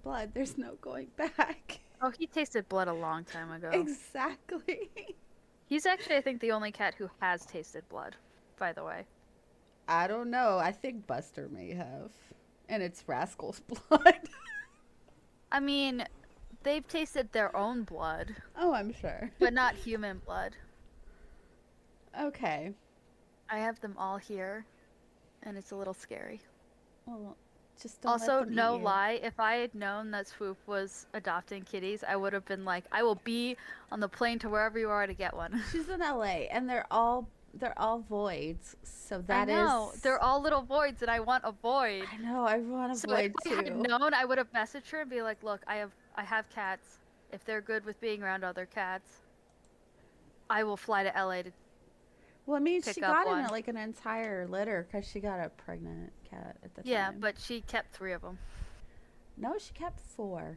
blood, there's no going back. Oh, he tasted blood a long time ago. Exactly. He's actually, I think, the only cat who has tasted blood, by the way. I don't know. I think Buster may have. And it's Rascal's blood. I mean, they've tasted their own blood, Oh, I'm sure. but not human blood. Okay. I have them all here, and it's a little scary. Well, just don't let Also, them eat no you. lie, if I had known that Swoop was adopting kitties, I would have been like, I will be on the plane to wherever you are to get one. She's in LA and they're all voids. So I that know. is They're all little voids, and I want a void. I know, I want a So if void I had too. known, I would have messaged her and be like, "Look, I have cats. If they're good with being around other cats, I will fly to LA to Well, I mean, she pick up got in one." like an entire litter because she got a pregnant cat at the Yeah, time. but she kept 3 of them. No, she kept four.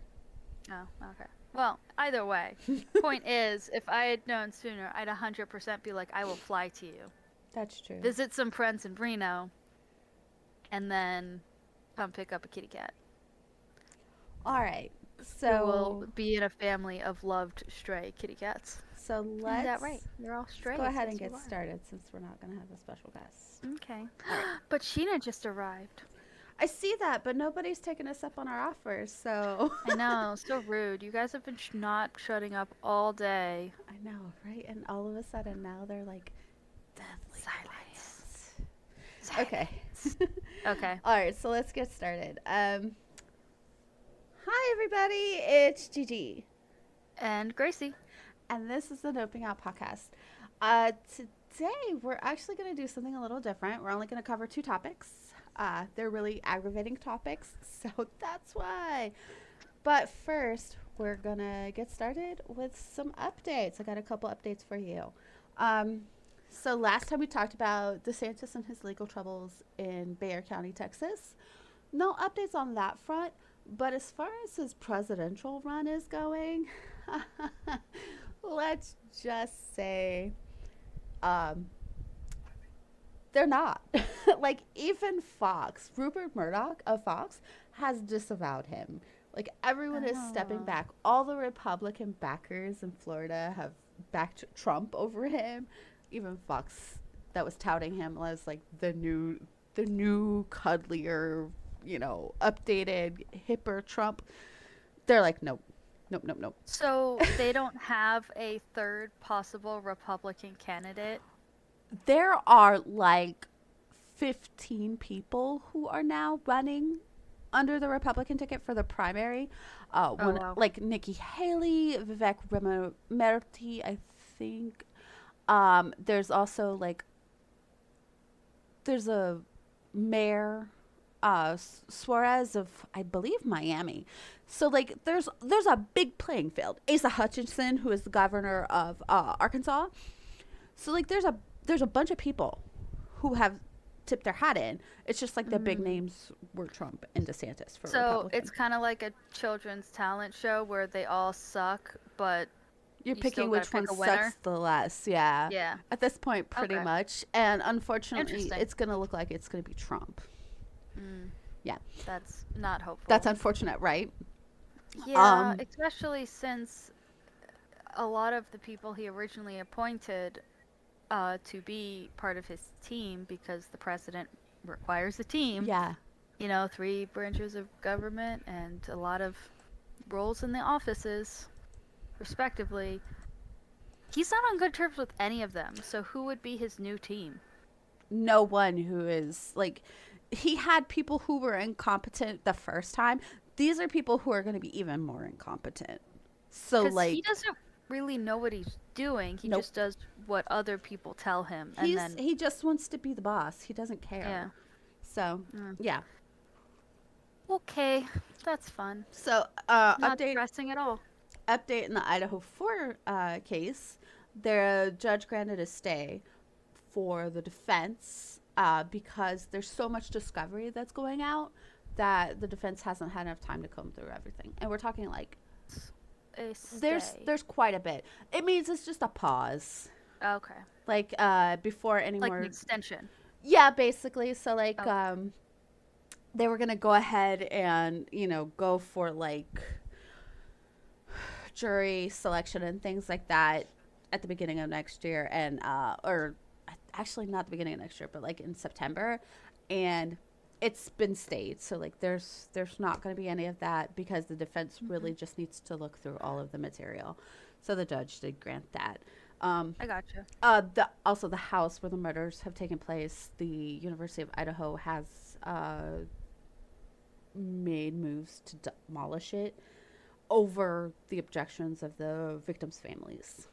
Oh, okay. Well, either way, point is, if I had known sooner, I'd 100% be like, "I will fly to you, That's true. visit some friends in Reno, and then come pick up a kitty cat All right. who will So be in a family of loved stray kitty cats." so Is that right? You're all let's go strays. ahead and Yes, you get are. started since we're not gonna have a special guest. Okay. All right. But Sheena just arrived. I see that, but nobody's taken us up on our offers, so I know, so rude. You guys have been not shutting up all day. I know, right? And all of a sudden now they're like deathly Silence. quiet. Okay. Silence. Okay. All right, so let's get started. Hi everybody, it's Gigi, And Gracie. and this is the Noping Out podcast. Today we're actually going to do something a little different. We're only going to cover two topics. They're really aggravating topics, so that's why. But first, we're going to get started with some updates. I got a couple updates for you. Um, so last time we talked about DeSantis and his legal troubles in Bexar County, Texas. No updates on that front, but as far as his presidential run is going, let's just say um, they're not. Like, even Fox, Rupert Murdoch of Fox, has disavowed him. Like, everyone is stepping Oh. back. All the Republican backers in Florida have backed Trump over him. Even Fox, that was touting him as like the new cuddlier, updated hipper Trump. They're like, nope, nope, nope, nope. So they don't have a third possible Republican candidate? There are like 15 people who are now running under the Republican ticket for the primary. Oh, One wow. like Nikki Haley, Vivek Ramaswamy, I think. There's also like there's a mayor, Suarez of I believe Miami. So like there's a big playing field. Asa Hutchinson, who is the governor of Arkansas. So like there's a bunch of people who have tipped their hat in. It's just like the big Mm. names were Trump and DeSantis for So it's Republican. kind of like a children's talent show where they all suck, but You're you still picking got to which pick one a winner. sucks the less, yeah. Yeah. At this point, pretty Okay. much. And unfortunately, Interesting. it's going to look like it's going to be Trump. Mm. Yeah. That's not That's hopeful. unfortunate, right? Yeah, Um, especially since a lot of the people he originally appointed to be part of his team, because the president requires a team, yeah. 3 branches of government and a lot of roles in the offices, respectively. He's not on good terms with any of them, so who would be his new team? No one who is like, he had people who were incompetent the first time. These are people who are going to be even more incompetent. So, Because he like, doesn't really know what he's doing. He nope. just does what other people tell him, and He's then, he just wants to be the boss. He doesn't yeah. care. So, Mm. yeah. Okay, that's fun. So, Not depressing at all. update in the Idaho 4 case. The judge granted a stay for the defense because there's so much discovery that's going out that the defense hasn't had enough time to comb through everything. And we're talking like A there's stay. there's quite a bit. It means it's just a pause. Okay. Like before any Like an more. extension. Yeah, basically. So like Okay. they were going to go ahead and, go for like jury selection and things like that at the beginning of next year, and or actually not the beginning of next year, but like in September. And it's been stayed, so like there's not going to be any of that because the defense Hmm. really just needs to look through all of the material. So the judge did grant that. I gotcha. The also the house where the murders have taken place, the University of Idaho has made moves to demolish it over the objections of the victims' families.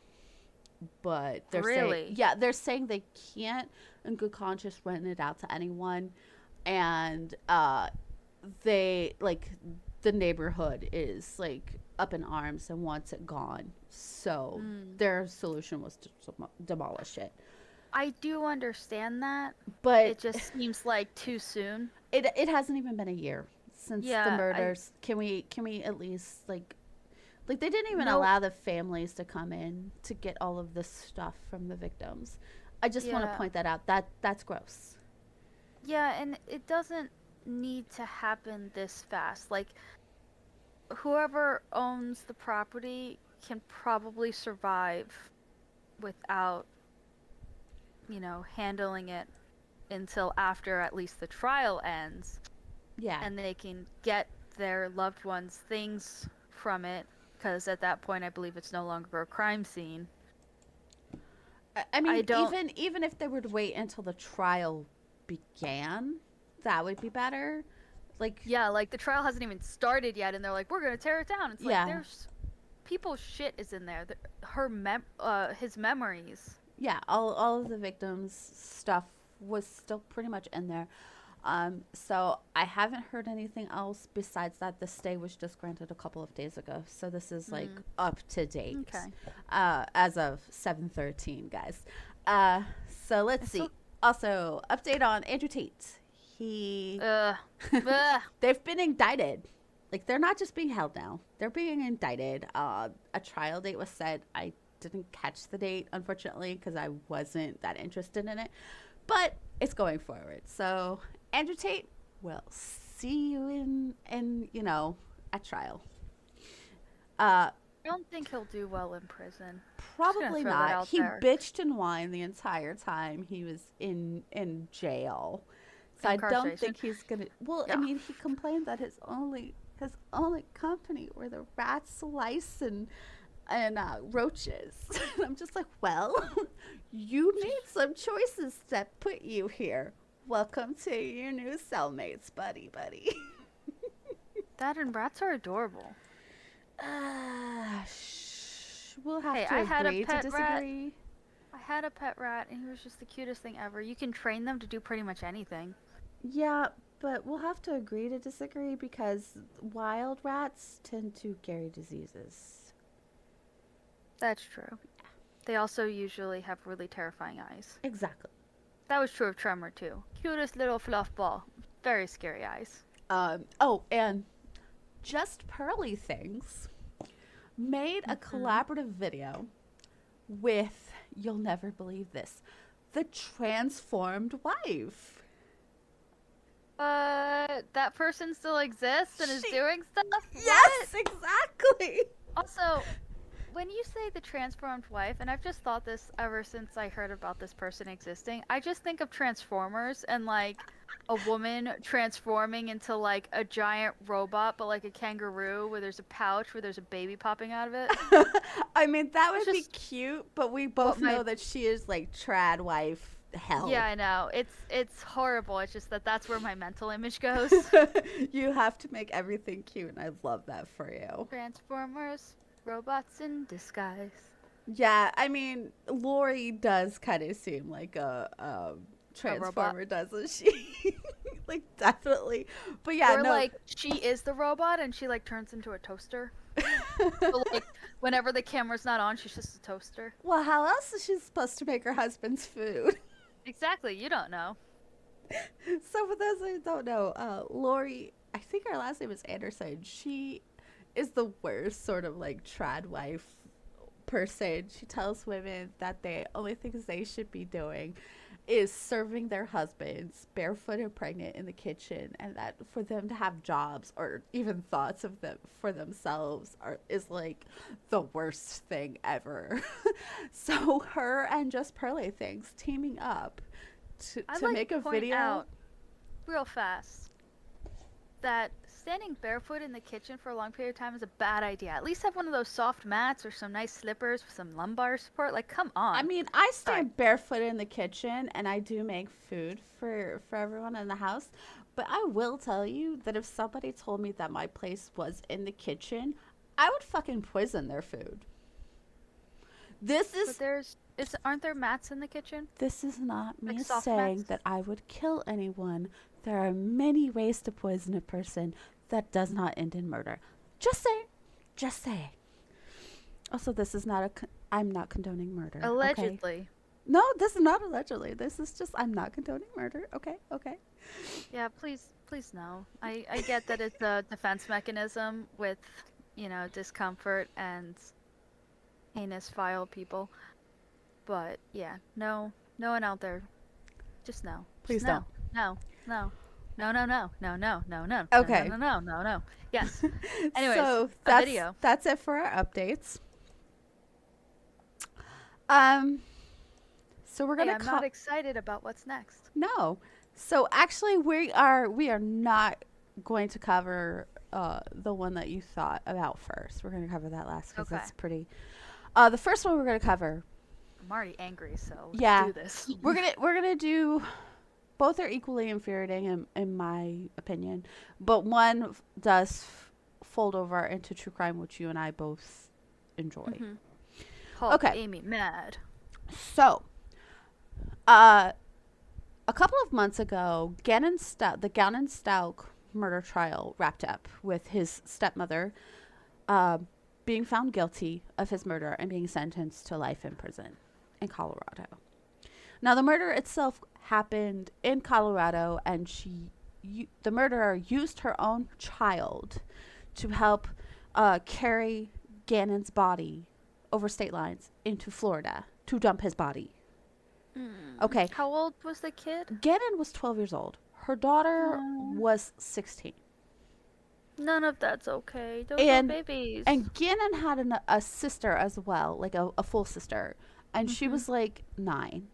But Really? they're saying they can't, in good conscience, rent it out to anyone, and they like the neighborhood is like up in arms and wants it gone. So Mm. their solution was to demolish it. I do understand that. But It just seems like too soon. it hasn't even been a year since the Yeah, I murders. Can we at least like they didn't even no. allow the families to come in to get all of this stuff from the victims. I just want to Yeah. point that out. That's gross. Yeah, and it doesn't need to happen this fast. Like whoever owns the property can probably survive without, handling it until after at least the trial ends, Yeah. and they can get their loved ones things from it, because at that point I believe it's no longer a crime scene. I I mean, don't. even if they were to wait until the trial began, that would be better. Like, Yeah, like the trial hasn't even started yet and they're like, we're going to tear it down. It's like yeah, there's people's shit is in there. His memories. yeah, all of the victims' stuff was still pretty much in there. So I haven't heard anything else besides that. The stay was just granted a couple of days ago, so this is like Mm, up to date, okay. as of 7/13, guys. Uh, so let's It's see. so Also, update on Andrew Tate. He uh ugh. They've been indicted. Like they're not just being held now; they're being indicted. A trial date was set. I didn't catch the date, unfortunately, because I wasn't that interested in it. But it's going forward. So Andrew Tate will see you in at trial. Uh, I don't think he'll do well in prison. Just gonna Probably throw that not. out He there. bitched and whined the entire time he was in jail. So I don't Incarceration. think he's gonna. Well, I Yeah. mean, he complained that his only company were the rats, lice, and roaches. And I'm just like, well, you made some choices that put you here. Welcome to your new cellmates, buddy. That and rats are adorable. We'll have Hey, to I had a agree to pet rat. disagree. I had a pet rat and he was just the cutest thing ever. You can train them to do pretty much anything. Yeah, but we'll have to agree to disagree because wild rats tend to carry diseases. That's true. They also usually have really terrifying eyes. Exactly. That was true of Tremor too. Cutest little fluff ball. Very scary eyes. Oh, and Just Pearly Things made a Hmm. collaborative video with, you'll never believe this, the transformed wife. That person still exists and is She, doing stuff? What? yes, exactly. Also, when you say the transformed wife, and I've just thought this ever since I heard about this person existing, I just think of Transformers and like a woman transforming into like a giant robot, but like a kangaroo where there's a pouch where there's a baby popping out of it. I mean, that That's would be just cute, but we what both my know that she is like trad wife yeah, hell. I know. It's horrible. It's just that that's where my mental image goes. You have to make everything cute, and I love that for you. Transformers, robots in disguise. Yeah, I mean, Lori does kind of seem like a A robot. transformer, doesn't she? Like, definitely. But yeah, Or no. like she is the robot and she like turns into a toaster. So like whenever the camera's not on, she's just a toaster. Well, how else is she supposed to make her husband's food? Exactly, you don't know. So, for those who don't know, Lori, I think her last name is Anderson. She is the worst sort of like trad wife person. She tells women that the only things they should be doing is serving their husbands barefoot and pregnant in the kitchen, and that for them to have jobs or even thoughts of them for themselves is like the worst thing ever. So her and Just Pearly things teaming up I'd to like make to a point video. out real fast that standing barefoot in the kitchen for a long period of time is a bad idea. At least have one of those soft mats or some nice slippers with some lumbar support. Like, come I on. mean, I Sorry. stand barefoot in the kitchen and I do make food for everyone in the house. But I will tell you that if somebody told me that my place was in the kitchen, I would fucking poison their food. This But is aren't there mats in the kitchen? this is not Like me soft saying mats? that I would kill anyone. There are many ways to poison a person that does not end in murder. Just saying. Just saying. Also, this is not I'm not condoning murder, okay? Allegedly. No, this is not allegedly. This is just I'm not condoning murder. Okay, okay. Yeah, please no. I get that it's a defense mechanism with, discomfort and heinous vile people. But yeah, no one out there. Just no. Just Please don't. no. No. No, no, no, no, no, no, no, no, no, Okay. no, no, no, no. Yes. Anyways, So a video. that's it for our updates. Um so we're Hey, gonna I'm not excited about what's next. no. So actually we are not going to cover the one that you thought about first. We're gonna cover that last because Okay. that's pretty the first one we're gonna cover. I'm already angry, so let's Yeah. do this. We're gonna do both are equally infuriating in my opinion, but one does fold over into true crime, which you and I both enjoy. Hulk Okay, Amy mad. so uh, a couple of months ago, the Gannon Stout murder trial wrapped up with his stepmother uh, being found guilty of his murder and being sentenced to life in prison in Colorado. Now, the murder itself happened in Colorado, and the murderer used her own child to help carry Gannon's body over state lines into Florida to dump his body. Okay, How old was the kid? Gannon was 12 years old. Her daughter Oh, was 16. none of that's okay. Those are And babies. and Gannon had a sister as well, like a full sister, and she Mm-hmm. was like 9.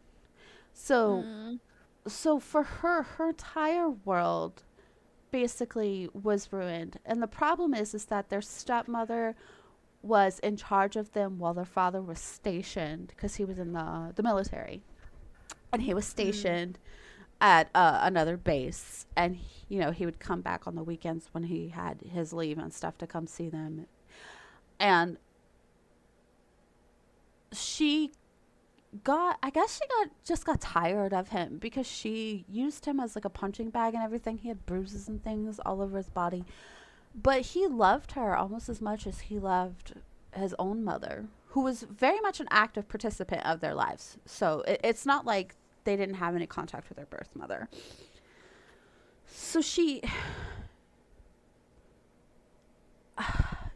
So Mm. so for her entire world basically was ruined. And the problem is that their stepmother was in charge of them while their father was stationed because he was in the military, and he was Mm. stationed at another base, and he would come back on the weekends when he had his leave and stuff to come see them. And she I guess she got tired of him because she used him as like a punching bag and everything. He had bruises and things all over his body, but he loved her almost as much as he loved his own mother, who was very much an active participant of their lives. So it's not like they didn't have any contact with their birth mother. So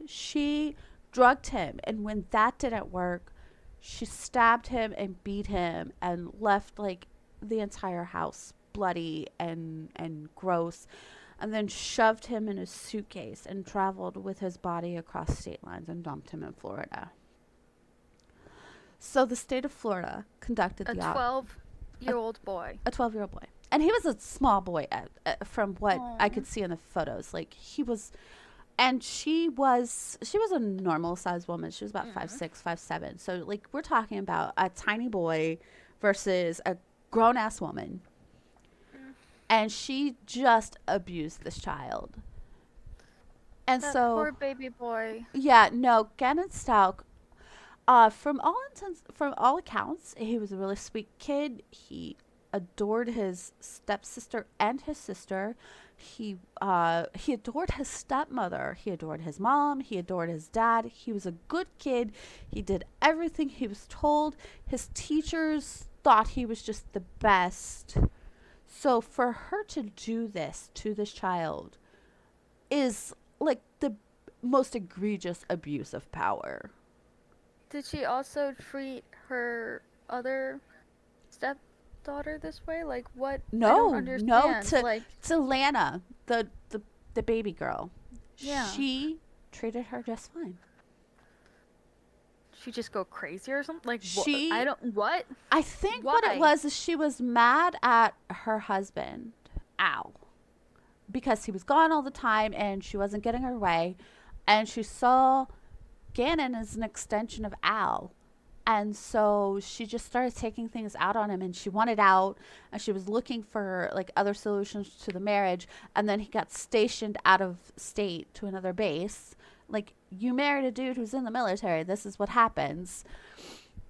she drugged him, and when that didn't work, she stabbed him and beat him and left like the entire house bloody and gross, and then shoved him in a suitcase and traveled with his body across state lines and dumped him in Florida. So the state of Florida conducted A the 12-year-old boy. a 12-year-old boy, and he was a small boy from what I Oh. could see in the photos. Like he was, and she was a normal sized woman. She was about five Mm. six, 5'7". So like we're talking about a tiny boy versus a grown ass woman, Mm. and she just abused this child. And That so poor baby boy. yeah, no, Gannon Stalk. From all accounts, he was a really sweet kid. He adored his stepsister and his sister. He adored his stepmother. He adored his mom. He adored his dad. He was a good kid. He did everything he was told. His teachers thought he was just the best. So for her to do this to this child is like the most egregious abuse of power. Did she also treat her other step daughter this way? Like, what? I don't No, no, understand. Like, to Lana, the baby girl. yeah. She treated her just fine. She just go crazy or something? Like, what? I She don't. What? I think what it Why? was is she was mad at her husband, Al, because he was gone all the time and she wasn't getting her way, and she saw Gannon as an extension of Al. And so she just started taking things out on him, and she wanted out, and she was looking for like other solutions to the marriage. And then he got stationed out of state to another base. Like, you married a dude who's in the military. This is what happens.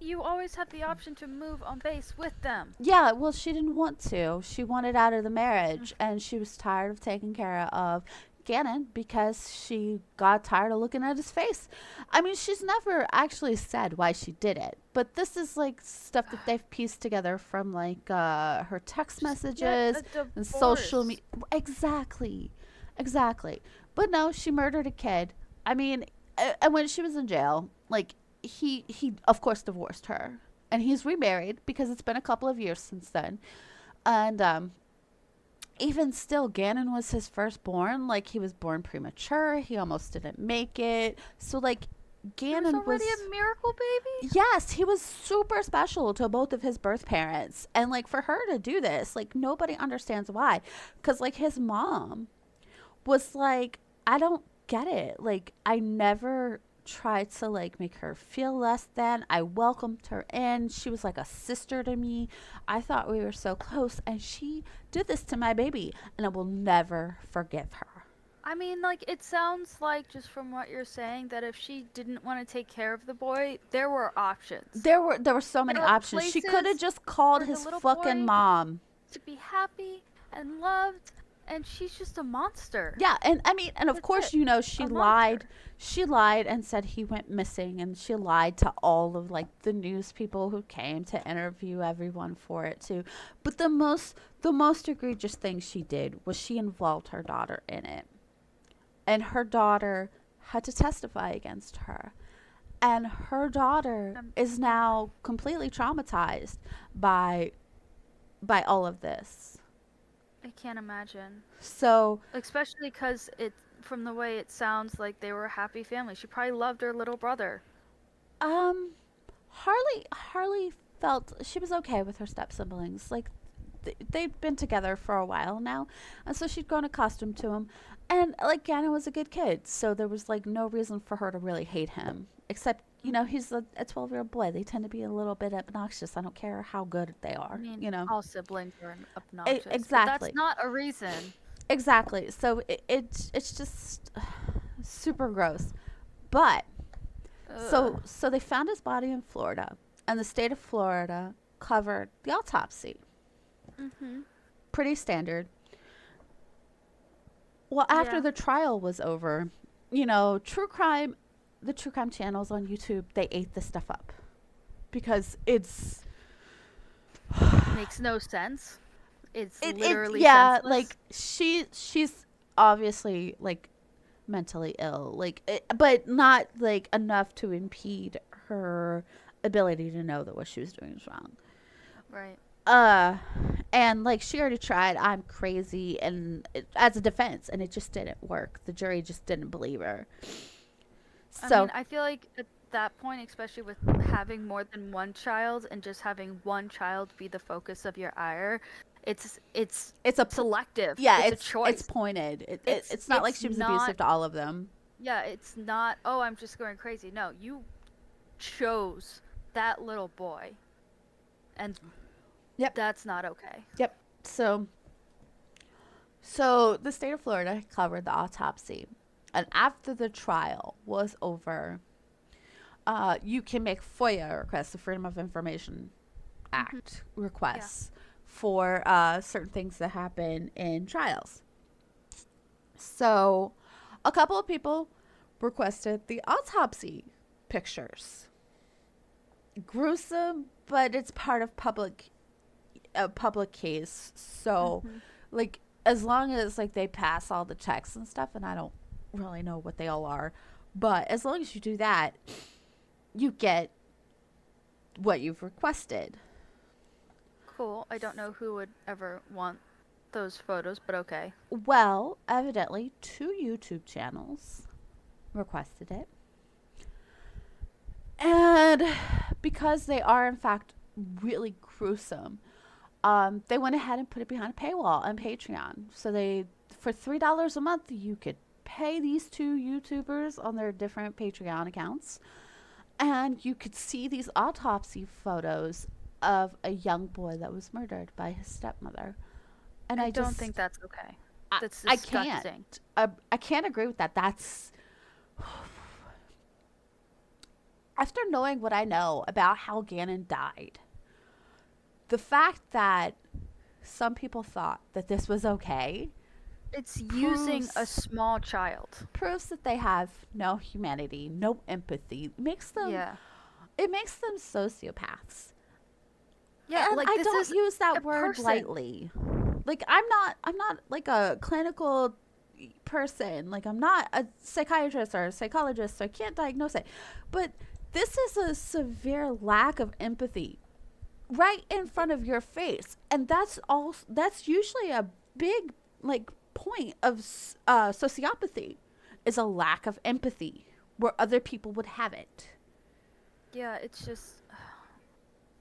You always have the option to move on base with them. Yeah, well, she didn't want to. She wanted out of the marriage, and she was tired of taking care of Gannon because she got tired of looking at his face. I mean, she's never actually said why she did it, but this is like stuff that they've pieced together from like her text Just get messages a and social divorce. media. Exactly, exactly. But no, she murdered a kid. I mean, and when she was in jail, like he of course divorced her, and he's remarried because it's been a couple of years since then. And even still, Gannon was his firstborn. Like, he was born premature. He almost didn't make it. So like, He was Gannon already was, a miracle baby? yes, he was super special to both of his birth parents. And like, for her to do this, like, nobody understands why. Because like, his mom was like, I don't get it. Like, I never tried to like make her feel less than. I welcomed her in. She was like a sister to me. I thought we were so close, and she did this to my baby, and I will never forgive her. I mean, like, it sounds like, just from what you're saying, that if she didn't want to take care of the boy, there were options. There were so many There were options. She could have places just called for the his little fucking boy mom. to be happy and loved, and she's just a monster. Yeah, and I mean, and of That's course, it. you know, she A lied. monster. She lied and said he went missing, and she lied to all of like the news people who came to interview everyone for it too. But the most egregious thing she did was she involved her daughter in it. And her daughter had to testify against her. And her daughter Um, is now completely traumatized by all of this. I can't imagine. So, Especially because from the way it sounds like they were a happy family. She probably loved her little brother. um Harley felt she was okay with her step siblings. Like, they'd been together for a while now, and so she'd grown accustomed to him. And like, Gannon was a good kid, so there was like no reason for her to really hate him. Except, he's a 12-year-old boy. They tend to be a little bit obnoxious. I don't care how good they I are. mean, all siblings are E- obnoxious, but that's exactly, not a reason. exactly. So it's just super gross. But Ugh. so they found his body in Florida, and the state of Florida covered the autopsy. Mhm. Pretty standard. Well, after Yeah. the trial was over, the true crime channels on YouTube, they ate this stuff up because Makes no sense. It's it literally yeah, senseless. like, she's obviously like mentally ill, like, but not like enough to impede her ability to know that what she was doing was wrong. Right. uh and like, she already tried I'm crazy and as a defense, and it just didn't work. The jury just didn't believe her. I mean, So I feel like at that point, especially with having more than one child and just having one child be the focus of your ire, it's it's a selective. yeah, It's a it's choice. pointed. It's It's not like it's she was not abusive to all of them. yeah, it's not, oh, I'm just going crazy. No, you chose that little boy, and Yep. that's not okay. Yep. So the state of Florida covered the autopsy, and after the trial was over, you can make FOIA requests, the Freedom of Information Mhm. Act Yeah. requests, for certain things that happen in trials. So a couple of people requested the autopsy pictures. Gruesome, but it's part of a public case. So Mhm. like, as long as like they pass all the checks and stuff, and I don't really know what they all are, but as long as you do that, you get what you've requested. cool. I don't know who would ever want those photos, but okay. Well, evidently, two YouTube channels requested it. And because they are, in fact, really gruesome, they went ahead and put it behind a paywall on Patreon. So for $3 a month, you could pay these two YouTubers on their different Patreon accounts, and you could see these autopsy photos of a young boy that was murdered by his stepmother. And I don't think that's okay. I, That's I can't, disgusting. I can't agree with that. That's after knowing what I know about how Gannon died, the fact that some people thought that this was okay It's using a proves small child. proves that they have no humanity, no empathy. Yeah. It makes them sociopaths. Yeah, And like I this don't is use a that word person. lightly. Like I'm not like a clinical person. Like I'm not a psychiatrist or a psychologist, so I can't diagnose it. But this is a severe lack of empathy right in front of your face, and that's usually a big like point of sociopathy is a lack of empathy where other people would have it. Yeah, it's just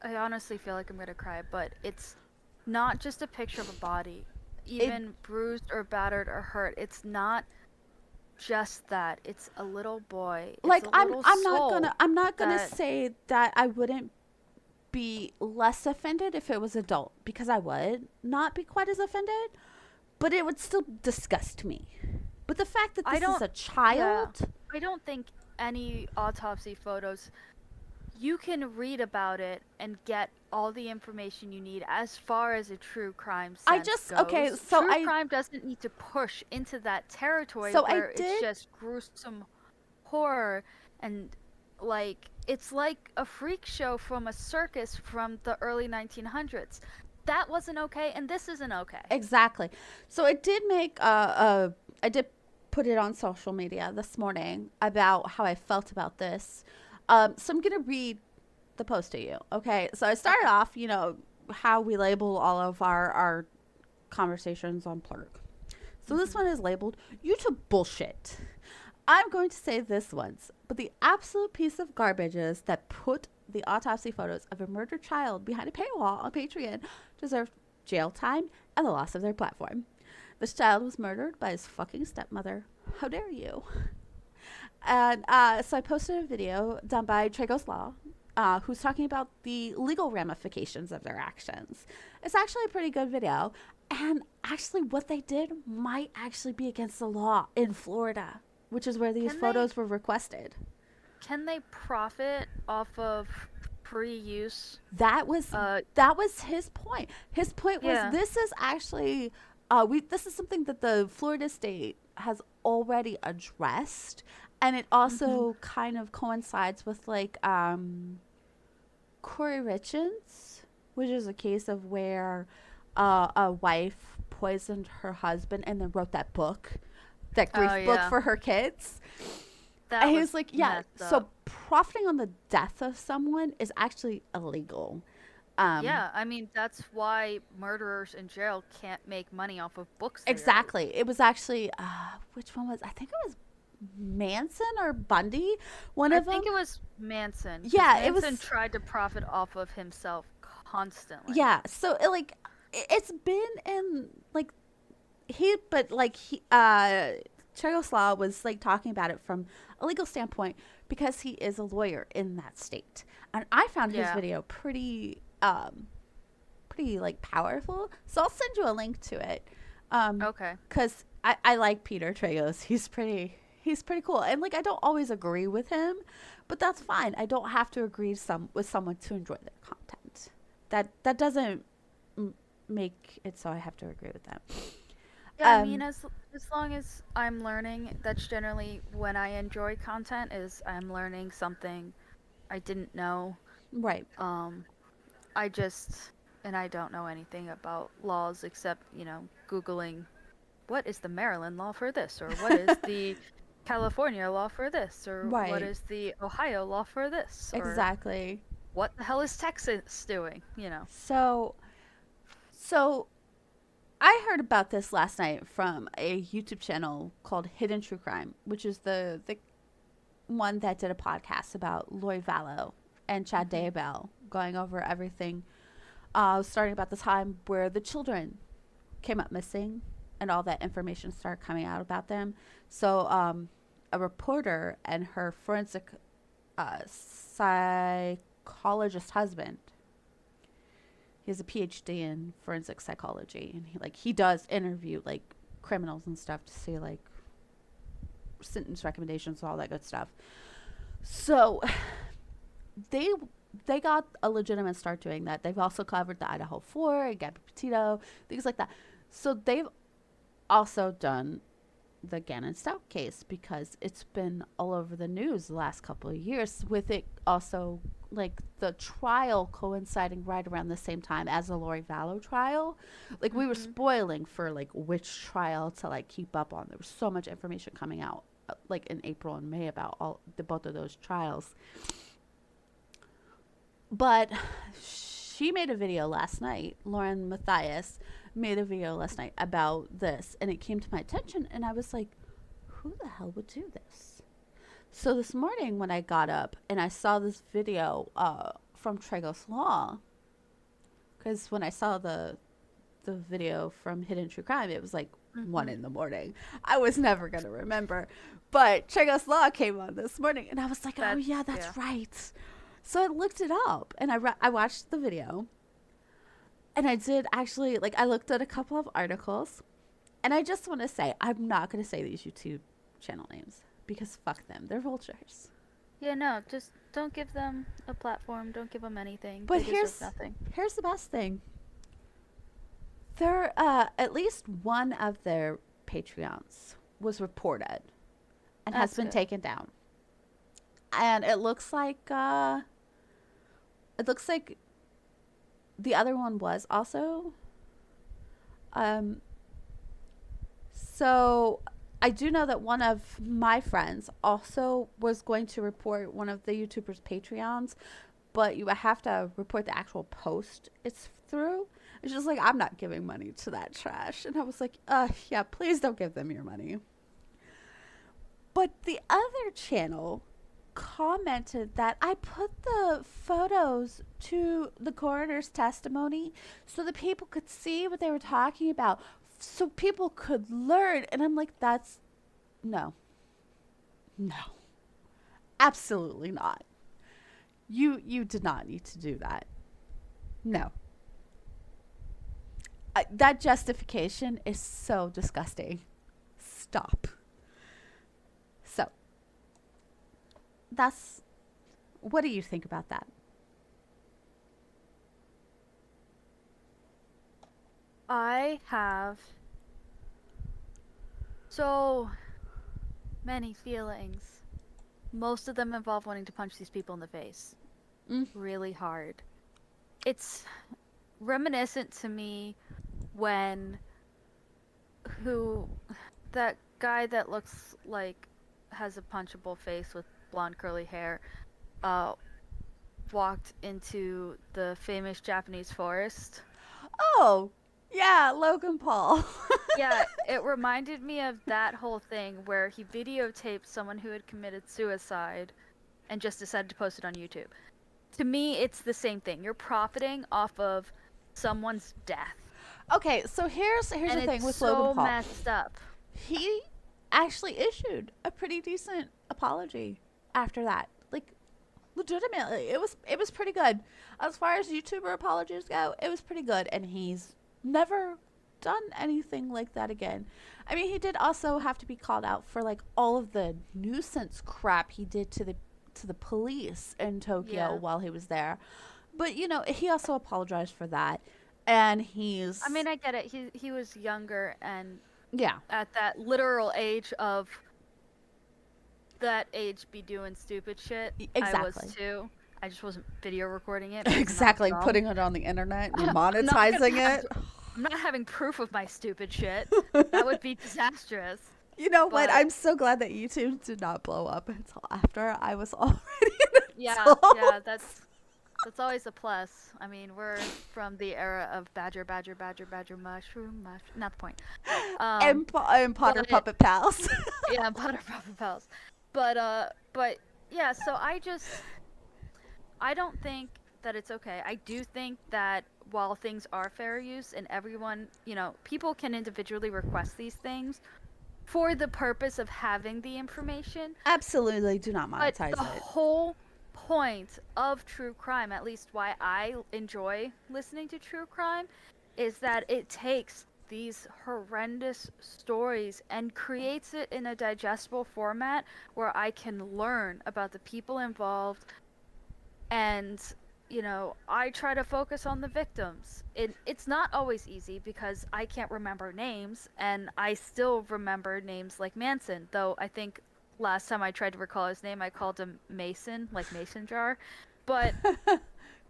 I honestly feel like I'm gonna cry, but it's not just a picture of a body, It even bruised or battered or hurt. It's not just that. It's a little boy. It's like a little soul I'm not gonna that say that I wouldn't be less offended if it was adult, because I would not be quite as offended, but it would still disgust me. But the fact that I this is don't a yeah. child, I don't think any autopsy photos you can read about it and get all the information you need as far as a true crime I sense just okay, goes. True crime doesn't need to push into that territory so I where it's did just gruesome horror and like it's like a freak show from a circus from the early 1900s. That wasn't okay and this isn't okay. exactly. So I did make I did put it on social media this morning about how I felt about this. So I'm gonna read the post to you. Okay. So I started Okay. off, how we label all of our conversations on Plurk. So this Mhm. one is labeled YouTube bullshit. I'm going to say this once, but the absolute piece of garbage is that put the autopsy photos of a murdered child behind a paywall on Patreon deserve jail time and the loss of their platform. This child was murdered by his fucking stepmother. How dare you? And so I posted a video done by Tragos Law, who's talking about the legal ramifications of their actions. It's actually a pretty good video. And actually, what they did might actually be against the law in Florida, which is where these Can they photos were requested. can they profit off of free use? That was Uh that was his point. His point was yeah. this is actually this is something that the Florida state has already addressed, and it Mhm. also kind of coincides with like Corey Richards, which is a case of where a wife poisoned her husband and then wrote that book, that Oh grief book yeah. for her kids. And That he was was like, yeah, messed up. so profiting on the death of someone is actually illegal. Um, Yeah, I mean that's why murderers in jail can't make money off of books they write. exactly. It was actually, which one was, I think it was Manson or Bundy, one I of them. think it was Manson because Yeah, it Manson was, tried to profit off of himself constantly. yeah. So it's been in like, Chegoslaw was like talking about it from a legal standpoint because he is a lawyer in that state. And I found his Yeah. video pretty like powerful. So I'll send you a link to it. Okay. Cause I like Peter Tragos. He's pretty cool. And like I don't always agree with him, but that's fine. I don't have to agree with someone to enjoy their content. That doesn't make it so I have to agree with them. Yeah, I mean Um, as long as I'm learning, that's generally when I enjoy content is I'm learning something I didn't know. right. Um I just and I don't know anything about laws except, googling what is the Maryland law for this or what is the California law for this or what Right. is the Ohio law for this or Exactly. what the hell is Texas doing? So So I heard about this last night from a YouTube channel called Hidden True Crime, which is the one that did a podcast about Lori Vallow and Chad Hmm. Daybell, going over everything, starting about the time where the children came up missing and all that information started coming out about them. So a reporter and her forensic psychologist husband, he has a PhD in forensic psychology, and he does interview like criminals and stuff to see like sentence recommendations, all that good stuff. So they they got a legitimate start doing that. They've also covered the Idaho 4 and Gabby Petito, things like that. So they've also done the Gannon Stout case because it's been all over the news the last couple of years, with it also like the trial coinciding right around the same time as the Lori Vallow trial. Like we were Hmm. spoiling for like which trial to like keep up on. There was so much information coming out like in April and May about all the both of those trials. But she made a video last night. Lauren Matthias made a video last night about this, and it came to my attention, and I was like, who the hell would do this? So this morning when I got up and I saw this video from Tragos Law, because when I saw the video from Hidden True Crime, it was like one Hmm. in the morning. I was never gonna remember, but Tragos Law came on this morning, and I was like, oh That's yeah, yeah. that's right. So I looked it up and I watched the video, and I did actually like I looked at a couple of articles, and I just want to say I'm not going to say these YouTube channel names because fuck them, they're vultures. Yeah, no, just don't give them a platform. Don't give them anything. But They deserve nothing. here's the best thing. There at least one of their Patreons was reported and has That's been good. taken down, and it looks like the other one was also. Um, so I do know that one of my friends also was going to report one of the YouTubers' Patreons, but you have to report the actual post it's through. It's just like, I'm not giving money to that trash. And I was like, yeah, please don't give them your money. But the other channel commented that I put the photos to the coroner's testimony so that people could see what they were talking about, so people could learn. And I'm like, that's no, no, absolutely not. You did not need to do that. No. That justification is so disgusting. Stop. So, that's what do you think about that? I have so many feelings. Most of them involve wanting to punch these people in the face Mm. really hard. It's reminiscent to me when who that guy that looks like has a punchable face with blonde curly hair uh walked into the famous Japanese forest. Oh, yeah, Logan Paul. Yeah, it reminded me of that whole thing where he videotaped someone who had committed suicide and just decided to post it on YouTube. To me, it's the same thing. You're profiting off of someone's death. Okay, so here's And the thing it's with Logan so Paul. messed up. He actually issued a pretty decent apology after that. Like, legitimately, it was pretty good. As far as YouTuber apologies go, it was pretty good, and he's never done anything like that again. I mean, he did also have to be called out for like all of the nuisance crap he did to the police in Tokyo Yeah. while he was there. But he also apologized for that, and I he's mean, I get it. He was younger and yeah, at that literal age of that age be doing stupid shit. I was exactly. too. I just wasn't video recording it because I'm not Exactly, dumb. putting it on the internet and I'm not gonna monetizing have it. I'm not having proof of my stupid shit. That would be disastrous. You know what? But I'm so glad that YouTube did not blow up until after I was already an yeah, adult. yeah, that's That's always a plus. I mean, we're from the era of badger, badger, badger, badger, mushroom, mushroom. Not the point. Um, And Potter but Puppet Pals. yeah, Potter Puppet Pals. But yeah. So I don't think that it's okay. I do think that while things are fair use and everyone, people can individually request these things for the purpose of having the information, Absolutely do not but monetize the it. whole point of true crime, at least why I enjoy listening to true crime, is that it takes these horrendous stories and creates it in a digestible format where I can learn about the people involved. And I try to focus on the victims. It's not always easy because I can't remember names, and I still remember names like Manson, though I think last time I tried to recall his name I called him Mason, like mason jar. But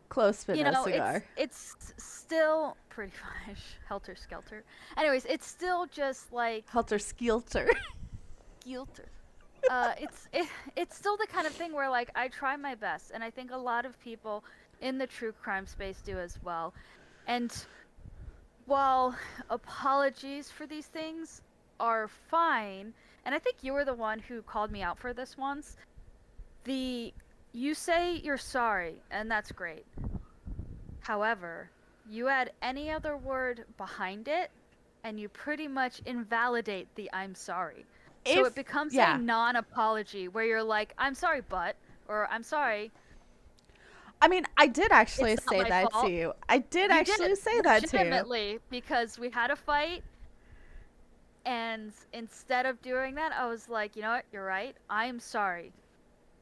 Close but no it's cigar. it's still pretty much helter skelter. Anyways, it's still just like Helter Skelter. Gilter. It's still the kind of thing where like I try my best, and I think a lot of people in the true crime space do as well. And while apologies for these things are fine, and I think you were the one who called me out for this once, the you say you're sorry, and that's great. However, you add any other word behind it, and you pretty much invalidate the I'm sorry. So it If, becomes a yeah. non apology where you're like, I'm sorry, but, or I'm sorry, I mean, I did actually it's not say my that to fault. you. I did You actually did, say that to you. legitimately, because we had a fight, and instead of doing that, I was like, you know what, you're right. I'm sorry.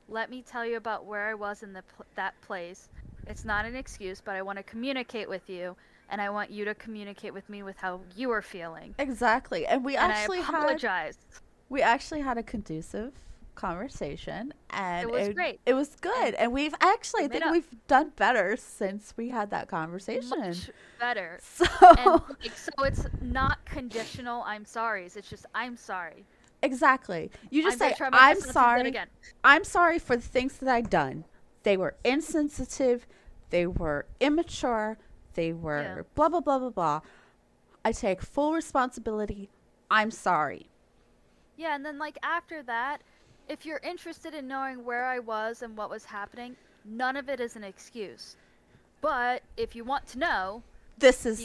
Let me tell you about where I was in that place. It's not an excuse, but I want to communicate with you, and I want you to communicate with me with how you are feeling. Exactly. And And I apologized. we actually had a conducive conversation, It and was great. it was good. And And we've actually, we I made think up we've done better since we had that conversation. much better. So, And like, so it's not conditional I'm sorries. It's just I'm sorry. exactly. You just I'm going say, to try my I'm best not to do that sorry. again. I'm sorry for the things that I've done. They were insensitive. They were immature. They Yeah. were blah, blah, blah, blah, blah. I take full responsibility. I'm sorry. Yeah, and then like after that, if you're interested in knowing where I was and what was happening, none of it is an excuse. But if you want to know, because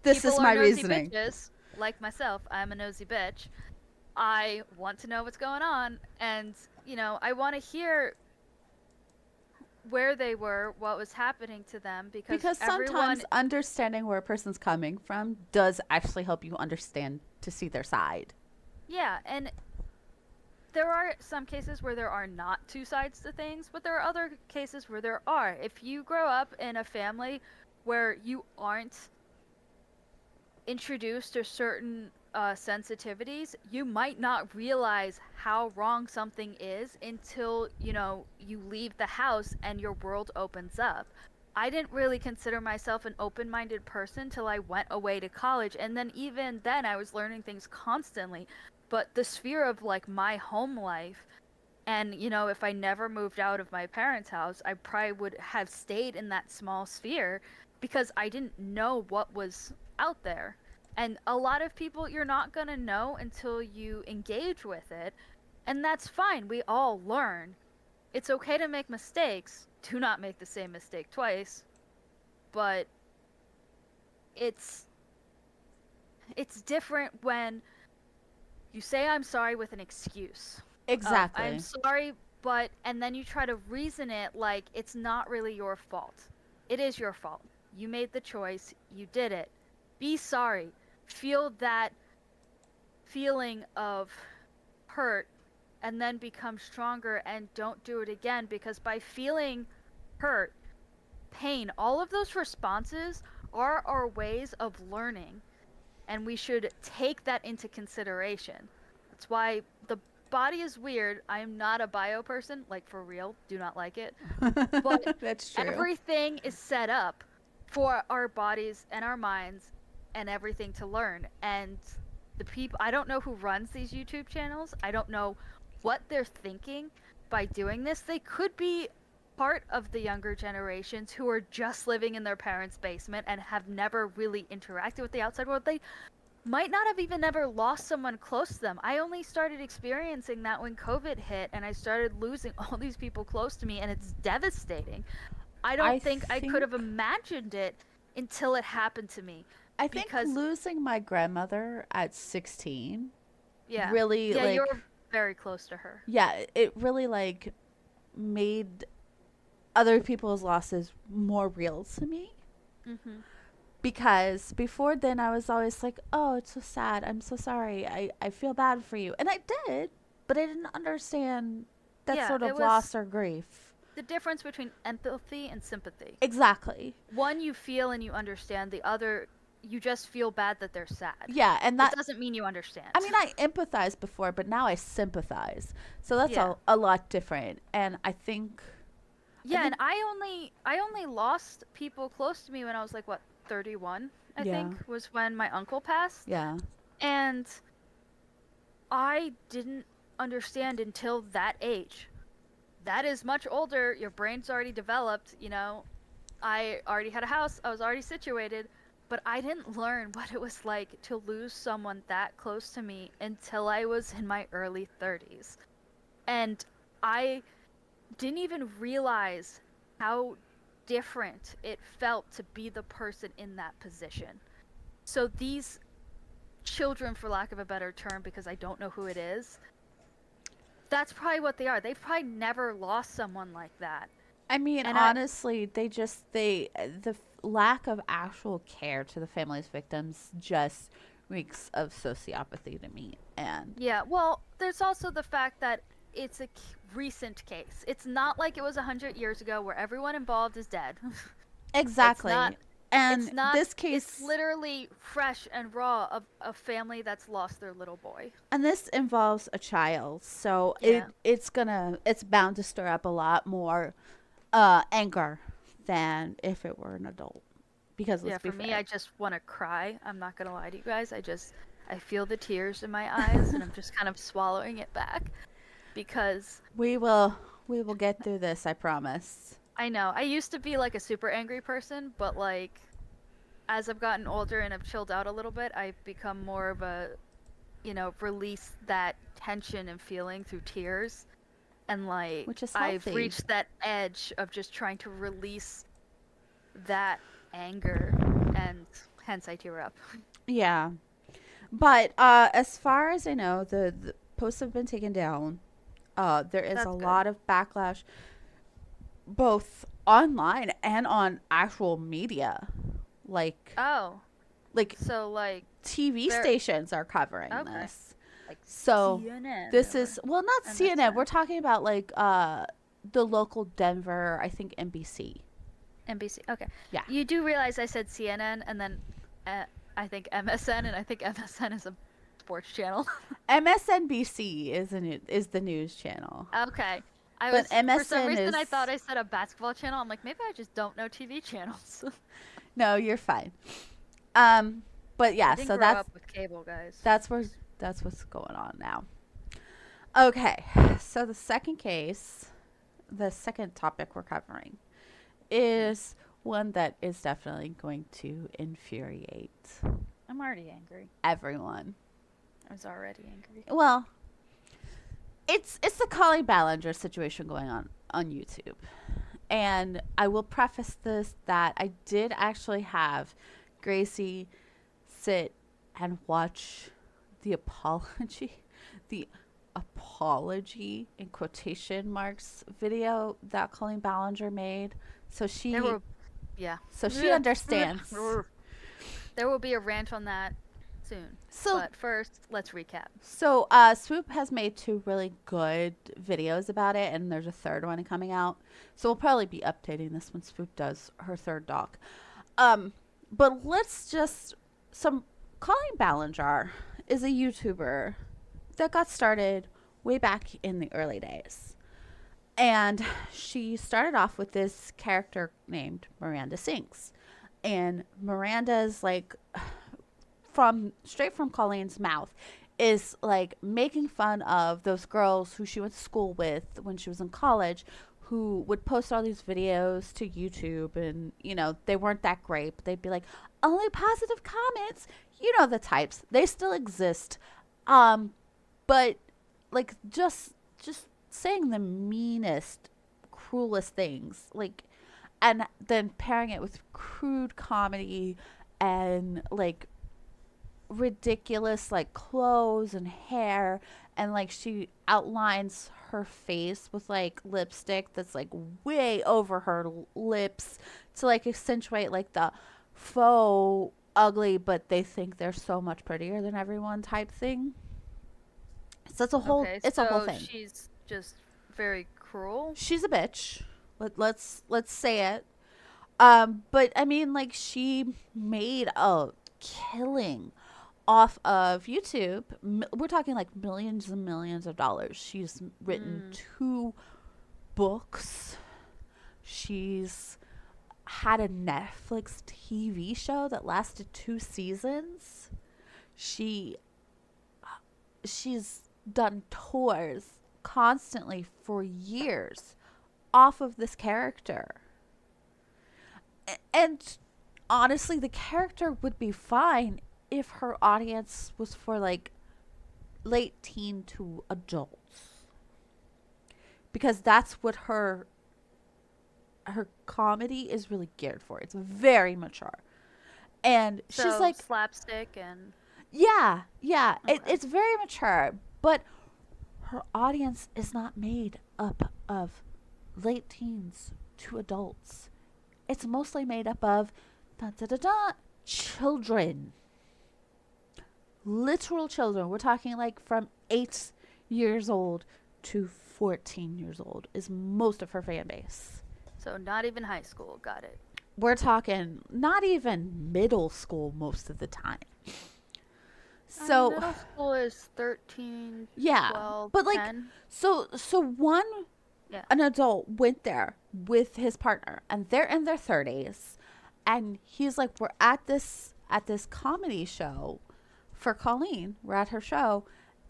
This people is are my nosy reasoning. bitches, like myself, I'm a nosy bitch. I want to know what's going on, and I want to hear where they were, what was happening to them, because Because everyone, sometimes understanding where a person's coming from does actually help you understand to see their side. yeah, and there are some cases where there are not two sides to things, but there are other cases where there are. If you grow up in a family where you aren't introduced to certain sensitivities, you might not realize how wrong something is until you leave the house and your world opens up. I didn't really consider myself an open-minded person till I went away to college, and then even then I was learning things constantly. But the sphere of like my home life, and if I never moved out of my parents' house, I probably would have stayed in that small sphere because I didn't know what was out there. And a lot of people you're not going to know until you engage with it. And that's fine. We all learn. It's okay to make mistakes. Do not make the same mistake twice. But it's different when you say I'm sorry with an excuse. I'm Exactly. sorry, but and then you try to reason it like it's not really your fault. It is your fault. You made the choice, you did it. Be sorry. Feel that feeling of hurt and then become stronger and don't do it again, because by feeling hurt, pain, all of those responses are our ways of learning, and we should take that into consideration. That's why the body is weird. I am not a bio person, like for real, do not like it. But That's true. everything is set up for our bodies and our minds and everything to learn. And the people, I don't know who runs these YouTube channels. I don't know what they're thinking by doing this. They could be part of the younger generations who are just living in their parents' basement and have never really interacted with the outside world. They might not have even ever lost someone close to them. I only started experiencing that when COVID hit and I started losing all these people close to me, and it's devastating. I I don't think I could think have imagined it until it happened to me. I think Because, losing my grandmother at 16 yeah. really Yeah, like you're very close to her. yeah, it really like made other people's losses more real to me. Hmm. Because before then I was always like, oh, it's so sad, I'm so sorry, I feel bad for you, and I did, but I didn't understand that Yeah, sort it of was loss or grief. the difference between empathy and sympathy. Exactly. One you feel and you understand, the other you just feel bad that they're sad. Yeah, and It that, doesn't mean you I understand. mean, I empathized before, but now I sympathize, so that's Yeah. a lot different. And I Yeah, and think I only lost people close to me when I was like what, 31, I yeah, think, was when my uncle passed. yeah, And I didn't understand until that age. That is much older, your brain's already developed, I already had a house, I was already situated, but I didn't learn what it was like to lose someone that close to me until I was in my early 30s. And I didn't even realize how different it felt to be the person in that position. So these children, for lack of a better term, because I don't know who it is, that's probably what they are. They've probably never lost someone like that. I mean, And I, honestly, the lack of actual care to the family's victims just reeks of sociopathy to me. And yeah, well, there's also the fact that it's a recent case. It's not like it was 100 years ago where everyone involved is dead. It's not exactly. it's And not this it's case, literally fresh and raw of a family that's lost their little boy. and this involves a child, so Yeah. it's bound to stir up a lot more anger than if it were an adult. Because let's Yeah, be for me fair, I just want to cry. I'm not going to lie to you guys. I feel the tears in my eyes and I'm just kind of swallowing it back because we will we will get through this, I promise. I know I used to be like a super angry person, but like as I've gotten older and I've chilled out a little bit, I've become more of a, release that tension and feeling through tears. And like Which is I've healthy. reached that edge of just trying to release that anger, and hence I tear up. Yeah. But as far as I know, the posts have been taken down. There is a That's good. lot of backlash, both online and on actual media. Like, Oh, like so like TV there. stations are covering Okay, this. like So CNN this or is, well, not CNN. We're MSN, talking about like the local Denver, I think NBC. NBC. Okay, Yeah. you do realize I said CNN and then I think MSN, and I think MSN is a sports channel. MSNBC is the news channel. Okay. I But was For some MSN reason I thought is, I said a basketball channel. I'm like, maybe I just don't know TV channels. no, you're fine. Um but I yeah, didn't so grow up with cable, guys. that's where that's what's going on now. Okay. So the second topic we're covering is one that is definitely going to infuriate I'm already angry. everyone. I was already angry. Well, it's the Colleen Ballinger situation going on YouTube. And I will preface this that I did actually have Gracie sit and watch the apology, the apology in quotation marks video that Colleen Ballinger made. So There she were, yeah. so she understands. There will be a rant on that soon. So But first, let's recap. Swoop has made two really good videos about it, and there's a third one coming out. So we'll probably be updating this when Swoop does her third doc. Um, but let's just some Colleen Ballinger is a YouTuber that got started way back in the early days. And she started off with this character named Miranda Sings. And Miranda's like from straight from Colleen's mouth is like making fun of those girls who she went to school with when she was in college who would post all these videos to YouTube, and they weren't that great, but they'd be like, only positive comments. The types. They still exist. But like just saying the meanest, cruelest things, like, and then pairing it with crude comedy and like ridiculous like clothes and hair, and like she outlines her face with like lipstick that's like way over her lips to like accentuate like the faux ugly, but they think they're so much prettier than everyone type thing. So Okay, it's a whole so thing. she's just very cruel. She's a bitch. Let's say it. But I mean, like, she made a killing off of YouTube. We're talking like millions and millions of dollars. She's written Mm. 2 books. She's had a Netflix TV show that lasted 2 seasons. She she's done tours constantly for years off of this character. And honestly, the character would be fine if her audience was for like late teen to adults, because that's what her comedy is really geared for. It's very mature. And she's So like, slapstick and yeah, okay. it's very mature, but her audience is not made up of late teens to adults. It's mostly made up of da, da, da, da, children. Literal children. We're talking like from 8 years old to 14 years old is most of her fan base. So not even high school. Got it. We're talking not even middle school most of the time. I mean, So, middle school is 13, yeah. 12, But like, 10. so one Yeah. an adult went there with his partner, and they're in their 30s, and he's like, we're at this comedy show for Colleen. We're at her show,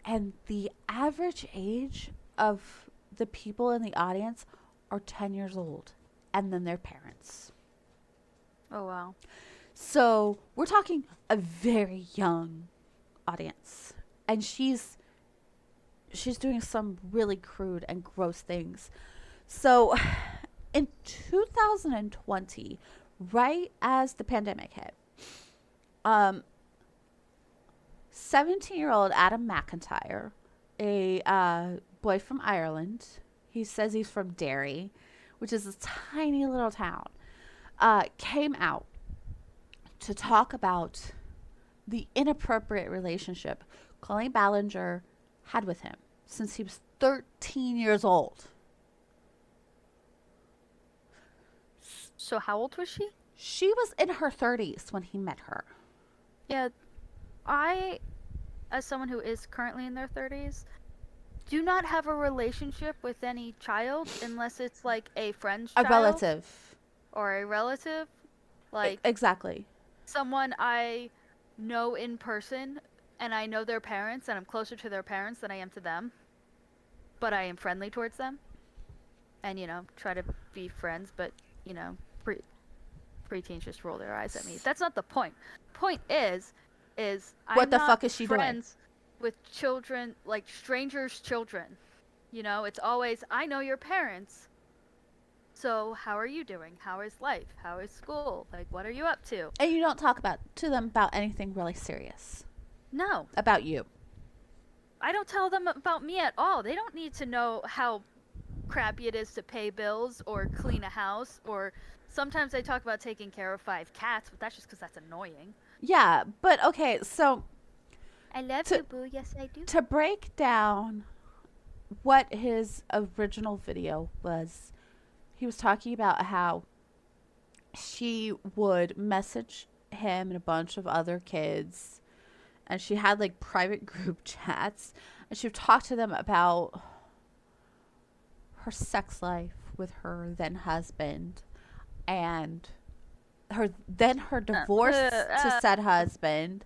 and the average age of the people in the audience are 10 years old, and then their parents. Oh wow. So we're talking a very young audience, and she's doing some really crude and gross things. So in 2020, right as the pandemic hit, um 17-year-old Adam McIntyre, a boy from Ireland, he says he's from Derry, which is a tiny little town, came out to talk about the inappropriate relationship Colleen Ballinger had with him since he was 13 years old. So how old was she? She was in her 30s when he met her. Yeah, I, as someone who is currently in their 30s, do not have a relationship with any child unless it's like a friend's A child relative. or a relative. Like Exactly. someone I know in person and I know their parents and I'm closer to their parents than I am to them, but I am friendly towards them and try to be friends, but you know, pre preteens just roll their eyes at me. That's not the point. Point is What I'm the not fuck is she doing? friends with children, like strangers' children. It's always I know your parents. So, how are you doing? How is life? How is school? Like, what are you up to? And you don't talk to them about anything really serious No, about you. I don't tell them about me at all. They don't need to know how crappy it is to pay bills or clean a house, or sometimes they talk about taking care of 5 cats, but that's just because that's annoying. Yeah, but okay, so I love to you, boo. Yes, I do. to break down what his original video was, he was talking about how she would message him and a bunch of other kids, and she had like private group chats, and she would talk to them about her sex life with her then husband, and her divorce to said husband.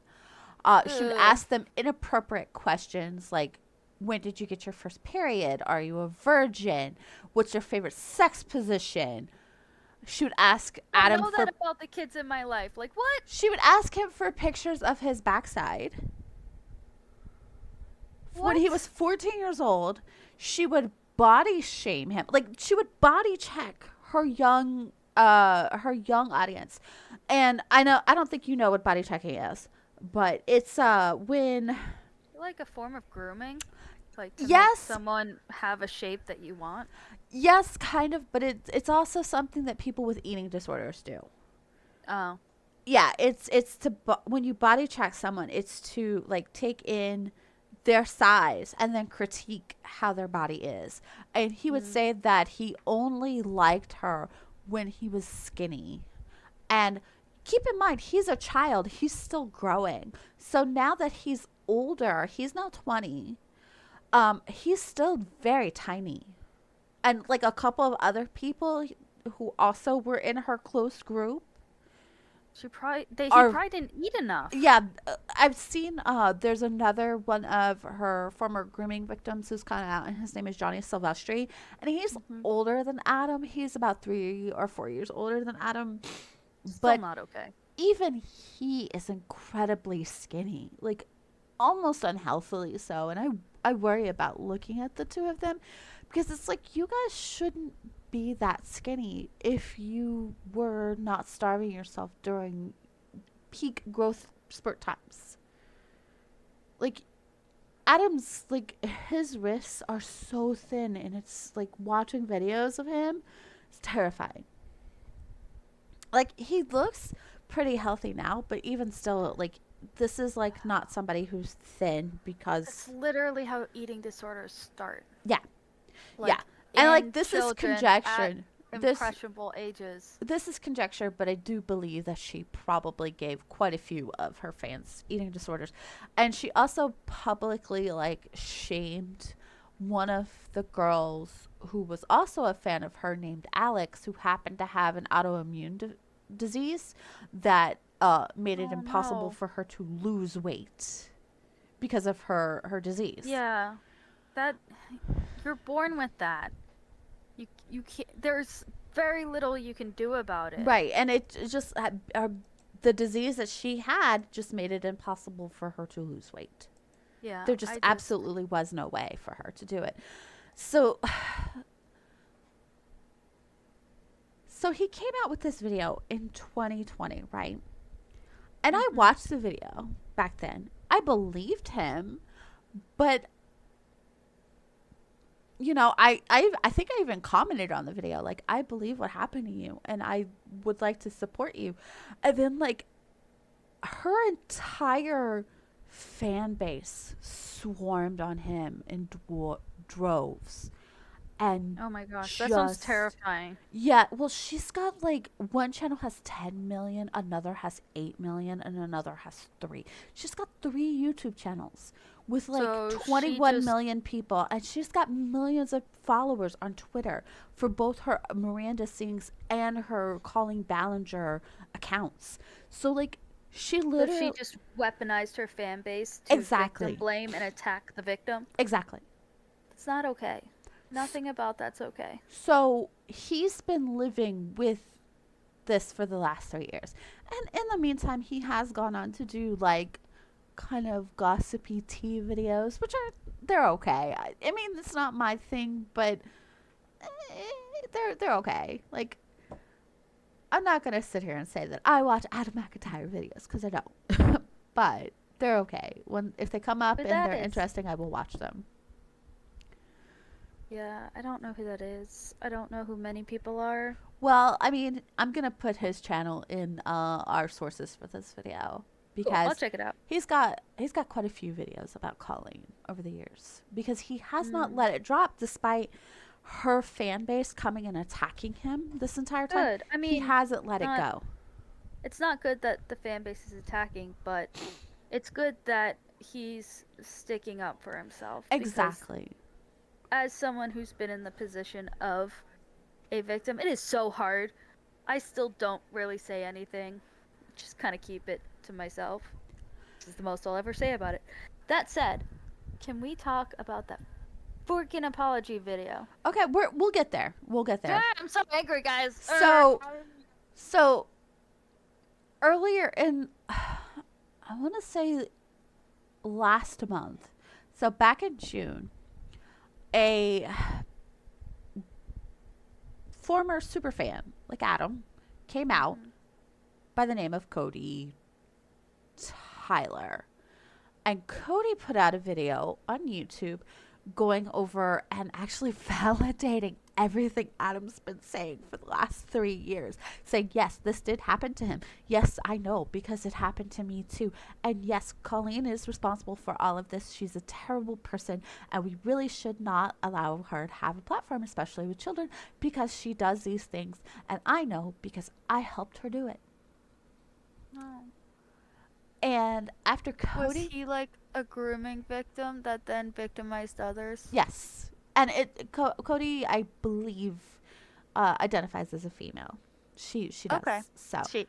She would ask them inappropriate questions like, when did you get your first period? Are you a virgin? What's your favorite sex position? She would ask I don't Adam know that for about the kids in my life. Like, what? she would ask him for pictures of his backside. When he was What? 14 years old, she would body shame him. Like she would body check her young audience. And I don't think you know what body checking is, but it's when Like a form of grooming? Like to make yes, someone have a shape that you want? yes, kind of, but it's also something that people with eating disorders do. Oh. Yeah, it's to when you body check someone, it's to like take in their size and then critique how their body is. And he would Mm. say that he only liked her when he was skinny. And keep in mind, he's a child, he's still growing. So now that he's older, he's now 20. He's still very tiny. And like a couple of other people who also were in her close group He are probably didn't eat enough. yeah, I've seen there's another one of her former grooming victims who's kind of out, and his name is Johnny Silvestri, and he's Hmm. older than Adam. He's about 3 or 4 years older than Adam, Still but not okay. even he is incredibly skinny, like almost unhealthily so. And I worry about looking at the two of them because it's like you guys shouldn't be that skinny if you were not starving yourself during peak growth spurt times. Like Adam's like his wrists are so thin and it's like watching videos of him, it's terrifying. Like he looks pretty healthy now, but even still like this is like not somebody who's thin That's because literally how eating disorders start. yeah. Yeah. Like And like in this is children at conjecture. This impressionable ages. this is conjecture, but I do believe that she probably gave quite a few of her fans eating disorders. And she also publicly like shamed one of the girls who was also a fan of her named Alex who happened to have an autoimmune disease that made it Oh impossible no. for her to lose weight because of her disease. Yeah. That you're born with that. You can't, there's very little you can do about it. Right, and it just the disease that she had just made it impossible for her to lose weight. Yeah, There just absolutely was no way for her to do it. So so he came out with this video in 2020, right? And I Mhm. watched the video back then. I believed him, but you know, I think I even commented on the video like I believe what happened to you and I would like to support you. And then like her entire fan base swarmed on him in droves and Oh my gosh, that sounds just terrifying. yeah, well she's got like one channel has 10 million, another has 8 million, and another has 3. She's got 3 YouTube channels with like So she 21 just million people, and she's got millions of followers on Twitter for both her Miranda Sings and her Colleen Ballinger accounts. So like she so she literally just weaponized her fan base to victim exactly. blame and attack the victim. Exactly. It's not okay. Nothing about that's okay. So he's been living with this for the last 3 years. And in the meantime, he has gone on to do like kind of gossipy tea videos, which are they're okay. I mean, it's not my thing, but eh, they're okay. Like I'm not gonna sit here and say that I watch Adam McIntyre videos because I don't, but they're okay. When if they come up But and that they're is. interesting, I will watch them. Yeah, I don't know who that is. I don't know who many people are. Well, I mean, I'm gonna put his channel in our sources for this video Cool, I'll because check it out. he's got quite a few videos about Colleen over the years because he has not Mm, let it drop despite her fan base coming and attacking him this entire time. good. I He mean, hasn't let it not go. it's not good that the fan base is attacking, but it's good that he's sticking up for himself because Exactly. as someone who's been in the position of a victim, it is so hard. I still don't really say anything. Just kind of keep it to myself. This is the most I'll ever say about it. That said, Can we talk about that freaking apology video? Okay, we'll get there. We'll get there. I'm so angry, guys. So earlier in, I want to say last month, so back in June, a former superfan like Adam came out by the name of Cody Tyler. And Cody put out a video on YouTube going over and actually validating everything Adam's been saying for the last 3 years. Saying, yes, this did happen to him. Yes, I know, because it happened to me too. And yes, Colleen is responsible for all of this. She's a terrible person, and we really should not allow her to have a platform, especially with children, because she does these things. And I know because I helped her do it. No. And after Cody... Was he like a grooming victim that then victimized others? Yes. And Cody, I believe, identifies as a female. She does. Okay. So. Okay.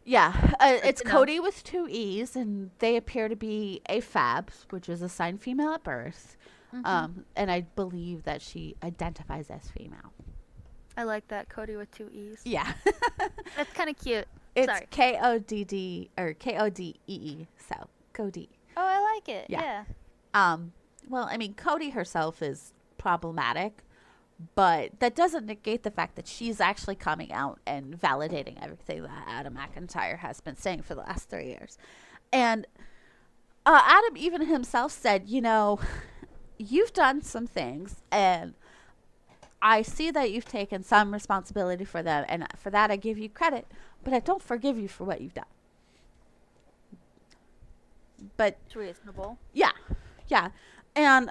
Yeah. It's Cody with 2 E's, and they appear to be a fab, which is assigned female at birth. And I believe that she identifies as female. I like that, Cody with 2 E's. Yeah. That's kind of cute. It's Sorry. Kodd or Kodee. So Cody. Oh, I like it. Yeah. Well, I mean, Cody herself is problematic, but that doesn't negate the fact that she's actually coming out and validating everything that Adam McIntyre has been saying for the last 3 years. And Adam even himself said, you know, you've done some things, and I see that you've taken some responsibility for them, and for that I give you credit, but I don't forgive you for what you've done. But it's reasonable. Yeah. And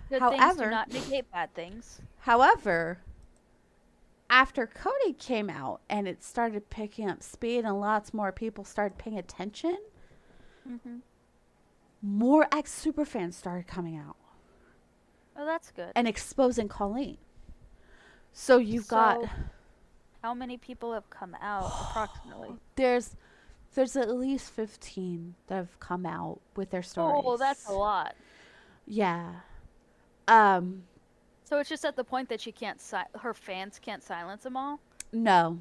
good however, things do not negate bad things. However, after Cody came out and it started picking up speed and lots more people started paying attention, more ex-superfans started coming out. Oh, that's good. And exposing Colleen. So you've got... How many people have come out, approximately? There's at least 15 that have come out with their stories. Oh, that's a lot. Yeah. So it's just at the point that her fans can't silence them all? No.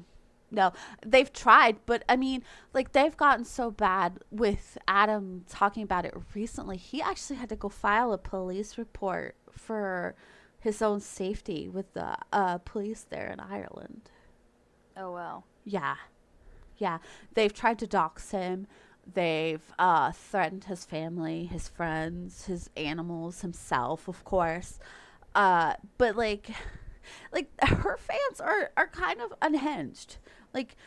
They've tried, but I mean, like, they've gotten so bad with Adam talking about it recently. He actually had to go file a police report for his own safety with the police there in Ireland. Oh, well. Yeah. They've tried to dox him. They've threatened his family, his friends, his animals, himself, of course. But like her fans are kind of unhinged. Like,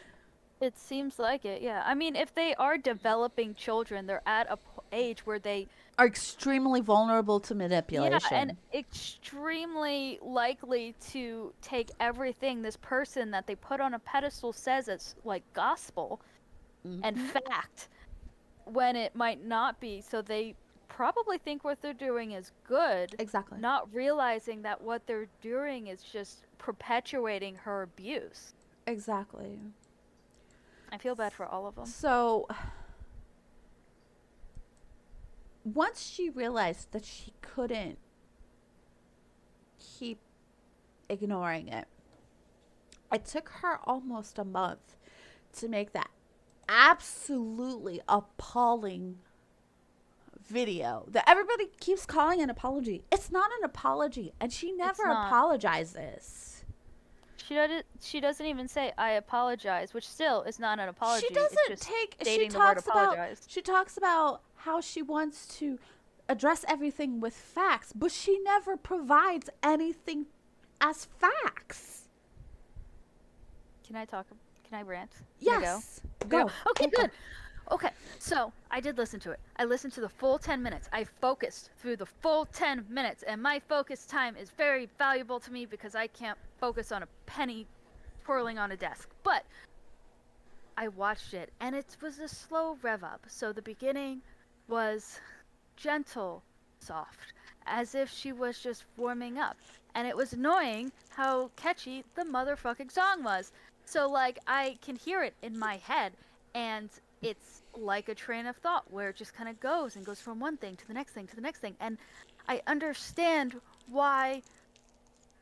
it seems like it, yeah. I mean, if they are developing children, they're at a age where they are extremely vulnerable to manipulation. Yeah, and extremely likely to take everything this person that they put on a pedestal says as like gospel and fact when it might not be. So they probably think what they're doing is good. Exactly. Not realizing that what they're doing is just perpetuating her abuse. Exactly. I feel bad for all of them. So once she realized that she couldn't keep ignoring it, it took her almost a month to make that absolutely appalling video that everybody keeps calling an apology. It's not an apology, and she never apologizes. She doesn't even say I apologize, which still is not an apology. She doesn't it's just stating the word apologize. She talks about how she wants to address everything with facts, but she never provides anything as facts. Can I rant? Yes. Go. Okay, good. Okay, so I did listen to it. I listened to the full 10 minutes. I focused through the full 10 minutes, and my focus time is very valuable to me because I can't focus on a penny twirling on a desk. But I watched it, and it was a slow rev up. So the beginning was gentle, soft, as if she was just warming up. And it was annoying how catchy the motherfucking song was. So, like, I can hear it in my head, and it's like a train of thought where it just kind of goes and goes from one thing to the next thing to the next thing. And I understand why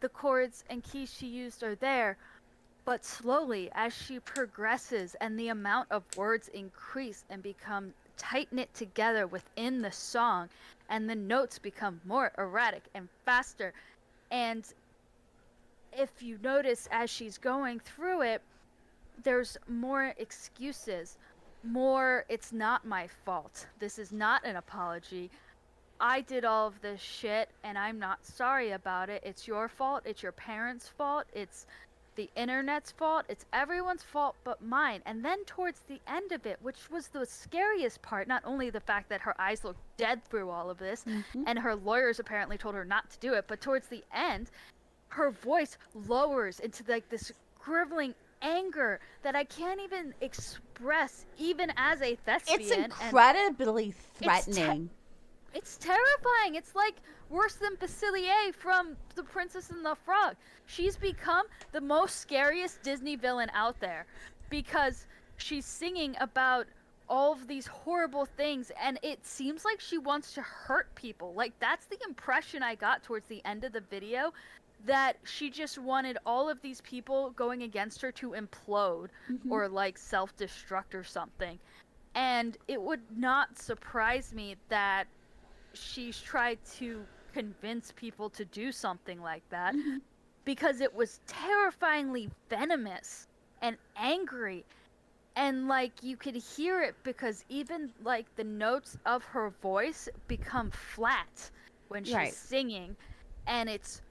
the chords and keys she used are there, but slowly as she progresses and the amount of words increase and become tight knit together within the song, and the notes become more erratic and faster. And if you notice as she's going through it, there's more excuses, more it's not my fault. This is not an apology. I did all of this shit and I'm not sorry about it. It's your fault. It's your parents' fault. It's the internet's fault. It's everyone's fault but mine. And then towards the end of it, which was the scariest part, not only the fact that her eyes looked dead through all of this, Mm-hmm. and her lawyers apparently told her not to do it, but towards the end, her voice lowers into like this griveling anger that I can't even express even as a It's thespian. incredibly It's threatening. it's terrifying. It's like worse than Basilier from The Princess and the Frog. She's become the most scariest Disney villain out there because she's singing about all of these horrible things, and it seems like she wants to hurt people. Like, that's the impression I got towards the end of the video, that she just wanted all of these people going against her to implode Mm-hmm. or like self-destruct or something. And it would not surprise me that she's tried to convince people to do something like that, Mm-hmm. because it was terrifyingly venomous and angry, and like you could hear it because even like the notes of her voice become flat when she's Right. singing, and it's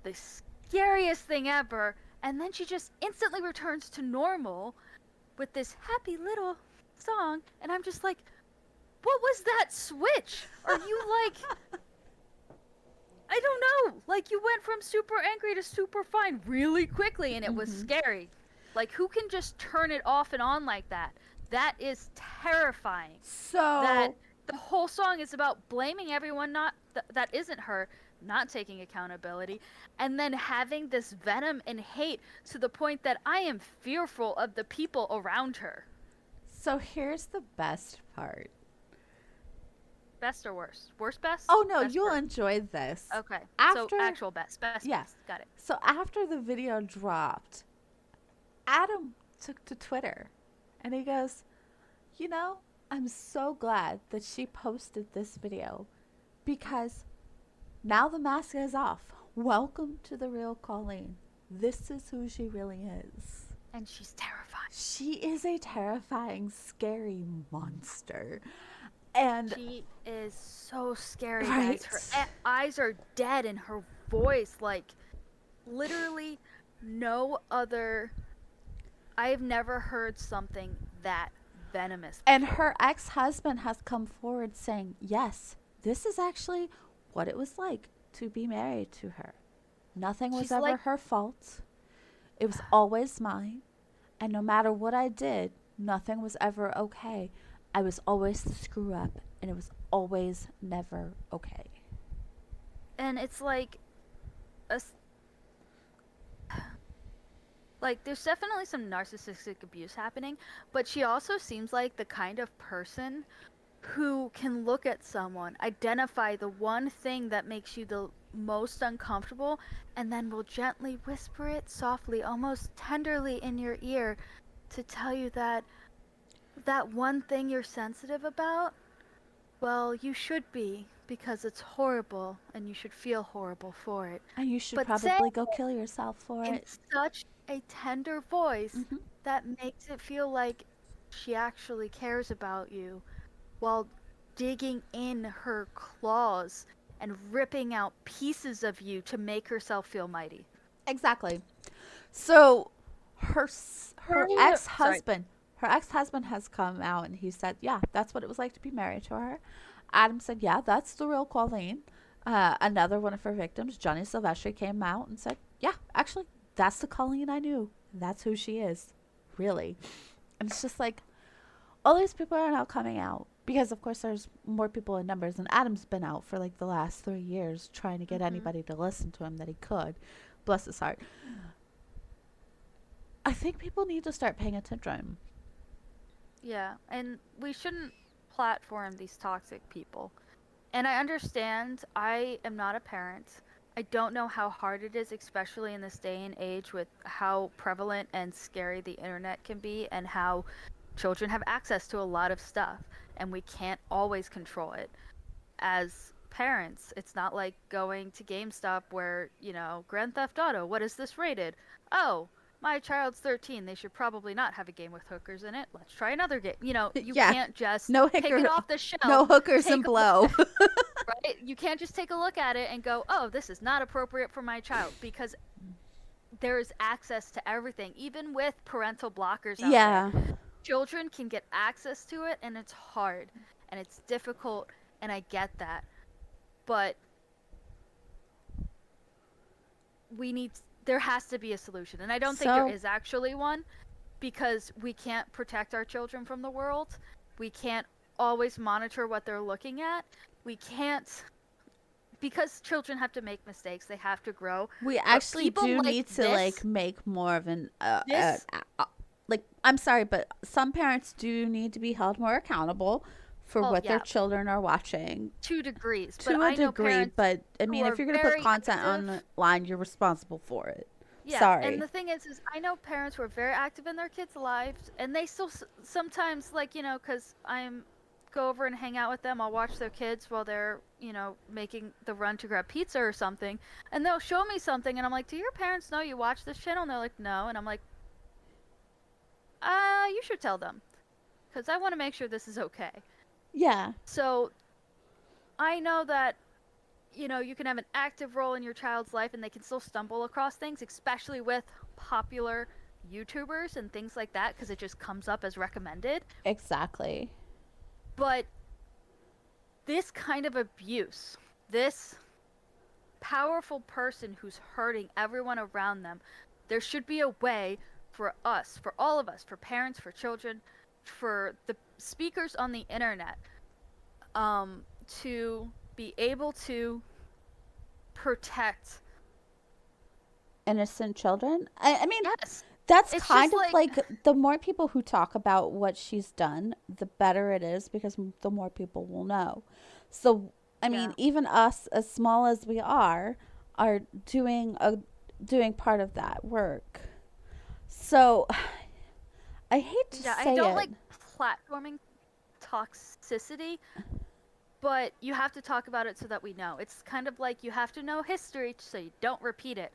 the scariest thing ever. And then she just instantly returns to normal with this happy little song, and I'm just like, what was that switch? Are you like, I don't know. Like, you went from super angry to super fine really quickly, and it was Mm-hmm. scary. Like, who can just turn it off and on like that? That is terrifying. That So the whole song is about blaming everyone not that isn't her, not taking accountability, and then having this venom and hate to the point that I am fearful of the people around her. so here's the best part. Best or worst? Worst best? Oh no, Best you'll worst. enjoy this. Okay. So After actual best. Best yeah. best. Got it. So after the video dropped, Adam took to Twitter and he goes, "You know, I'm so glad that she posted this video because now the mask is off. Welcome to the real Colleen. This is who she really is." And she's terrifying. She is a terrifying, scary monster. And She is so scary, right. guys. Her eyes are dead, and her voice, like, literally no other. I have never heard something that venomous And before. her ex-husband has come forward saying, "Yes, this is actually what it was like to be married to her. Nothing was She's ever like, her fault. It was always mine. And no matter what I did, nothing was ever okay. I was always the screw up, and it was always never okay." and it's like, a, like there's definitely some narcissistic abuse happening, but she also seems like the kind of person who can look at someone, identify the one thing that makes you the most uncomfortable, and then will gently whisper it softly, almost tenderly in your ear, to tell you that that one thing you're sensitive about, well, you should be, because it's horrible and you should feel horrible for it. And you should But say probably go kill yourself for in it. such a tender voice Hmm. that makes it feel like she actually cares about you, while digging in her claws and ripping out pieces of you to make herself feel mighty. Exactly. So her Sorry. ex-husband has come out and he said, "Yeah, that's what it was like to be married to her." Adam said, "Yeah, that's the real Colleen." Another one of her victims, Johnny Silvestri, came out and said, "Yeah, actually, that's the Colleen I knew. That's who she is, really." And it's just like all these people are now coming out because, of course, there's more people in numbers. And Adam's been out for like the last 3 years trying to get Hmm. anybody to listen to him that he could. Bless his heart. I think people need to start paying attention. Yeah, and we shouldn't platform these toxic people. And I understand I am not a parent. I don't know how hard it is, especially in this day and age with how prevalent and scary the internet can be and how children have access to a lot of stuff and we can't always control it. As parents, it's not like going to GameStop where, Grand Theft Auto, what is this rated? Oh, my child's 13. They should probably not have a game with hookers in it. Let's try another game. You Yeah. can't just No take it hicker, off the no shelf, hookers and take a look blow. right? You can't just take a look at it and go, "Oh, this is not appropriate for my child," because there is access to everything, even with parental blockers out there. Yeah. Children can get access to it, and it's hard and it's difficult, and I get that. But we need there has to be a solution, and I don't think there So is actually one because we can't protect our children from the world. We can't always monitor what they're looking at. We can't because children have to make mistakes, they have to grow. we But actually people do like need to like this, make more of an this, like, I'm sorry, but some parents do need to be held more accountable for oh what their yeah, children are watching 2 degrees. But to a I know degree. parents But I who mean, if are you're going to put very content active. online, you're responsible for it. Yeah, and Sorry. the thing is I know parents who are very active in their kids' lives, and they still sometimes, like, because I'm go over and hang out with them. I'll watch their kids while they're, making the run to grab pizza or something, and they'll show me something, and I'm like, "Do your parents know you watch this channel?" And they're like, "No," and I'm like, You should tell them, because I want to make sure this is okay." Yeah. So I know that you can have an active role in your child's life and they can still stumble across things, especially with popular YouTubers and things like that, because it just comes up as recommended. Exactly. But this kind of abuse, this powerful person who's hurting everyone around them, there should be a way for us, for all of us, for parents, for children, for the speakers on the internet, to be able to protect. Innocent children. I mean, Yes. that's It's kind just of like, like the more people who talk about what she's done, the better it is because the more people will know. So, I mean, yeah. even us, as small as we are doing part of that work. So, I hate to Yeah, I say don't it. like platforming toxicity, but you have to talk about it so that we know. It's kind of like you have to know history so you don't repeat it.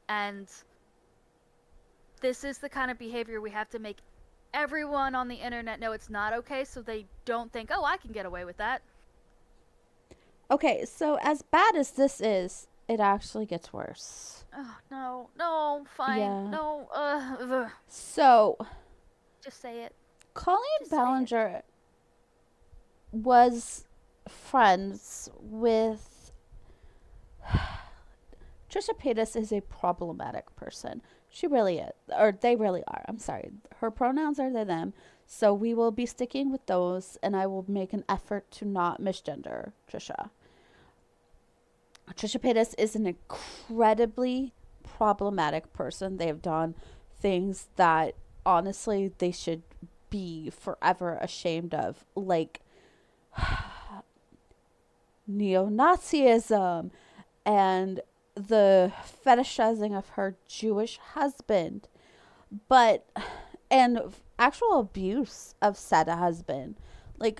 And this is the kind of behavior we have to make everyone on the internet know it's not okay so they don't think, "Oh, I can get away with that." Okay, so as bad as this is, it actually gets worse. Oh, no, no, fine. Yeah. No, So, just say it. Colleen Just say it. Ballinger was friends with Trisha Paytas is a problematic person. She really is, or they really are. I'm sorry. Her pronouns are they them, so we will be sticking with those, and I will make an effort to not misgender Trisha. Trisha Paytas is an incredibly problematic person. They have done things that honestly they should be forever ashamed of, like neo-Nazism and the fetishizing of her Jewish husband, but and actual abuse of said husband. Like,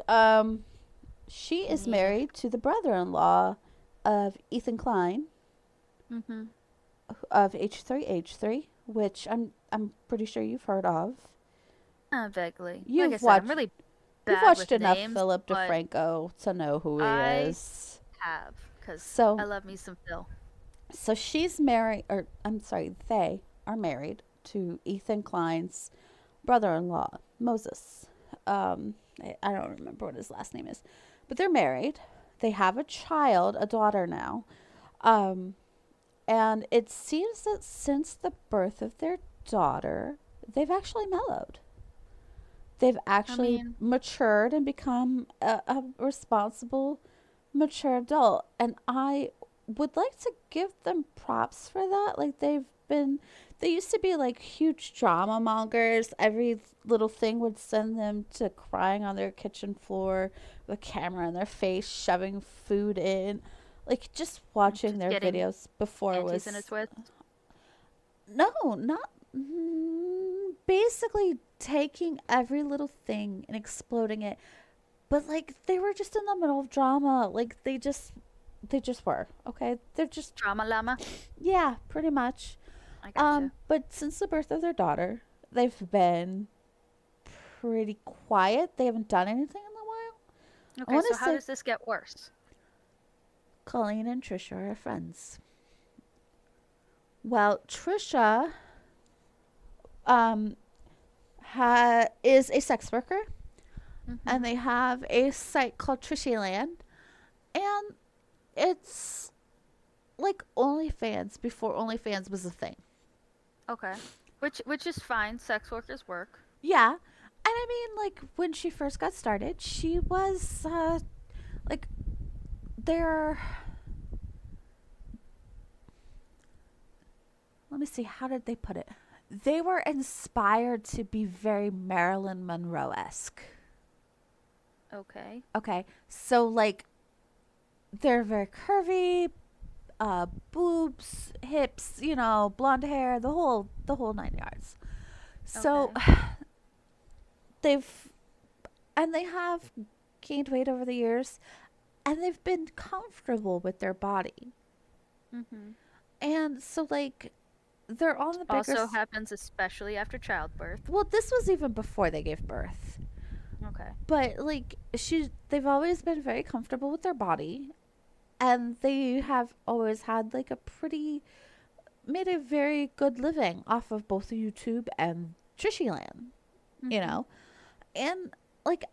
she is Yeah. married to the brother-in-law of Ethan Klein Mm-hmm. of H3H3, which I'm pretty sure you've heard of. Vaguely. Like I You've said, I'm watched really you've bad watched with enough names, Philip but DeFranco to know who he I is. have, because I So love me some Phil. she's married, or I'm sorry, they are married to Ethan Klein's brother-in-law, Moses. I don't remember what his last name is, but they're married. They have a child, a daughter now. Um, and it seems that since the birth of their daughter, they've actually mellowed. They've I actually mean, matured and become a responsible, mature adult. And I would like to give them props for that. Like, they've been, they used to be like huge drama mongers. Every little thing would send them to crying on their kitchen floor with a camera in their face, shoving food in. Like just watching Just their getting videos before panties in a was twist. no, not basically taking every little thing and exploding it. But like they were just in the middle of drama. Like they just were. Okay? They're just Drama llama. yeah, pretty much. I gotcha. But since the birth of their daughter, they've been pretty quiet. They haven't done anything in a while. I Okay, want so to how say does this get worse? Colleen and Trisha are friends. Well, Trisha um is a sex worker, Mm-hmm. and they have a site called Trishyland, and it's like OnlyFans before OnlyFans was a thing. Okay. Which is fine. Sex workers work. Yeah, and I mean, like when she first got started, she was like there. Let me see. How did they put it? They were inspired to be very Marilyn Monroe esque. Okay. Okay, so like they're very curvy, boobs, hips, blonde hair, the whole 9 yards. So Okay. they've and they have gained weight over the years, and they've been comfortable with their body. Mm-hmm. And so like they're on the bigger Also happens especially after childbirth. well, this was even before they gave birth. Okay. But like they've always been very comfortable with their body, and they have always had like a pretty made a very good living off of both YouTube and Trishyland, you Mm-hmm. know? And like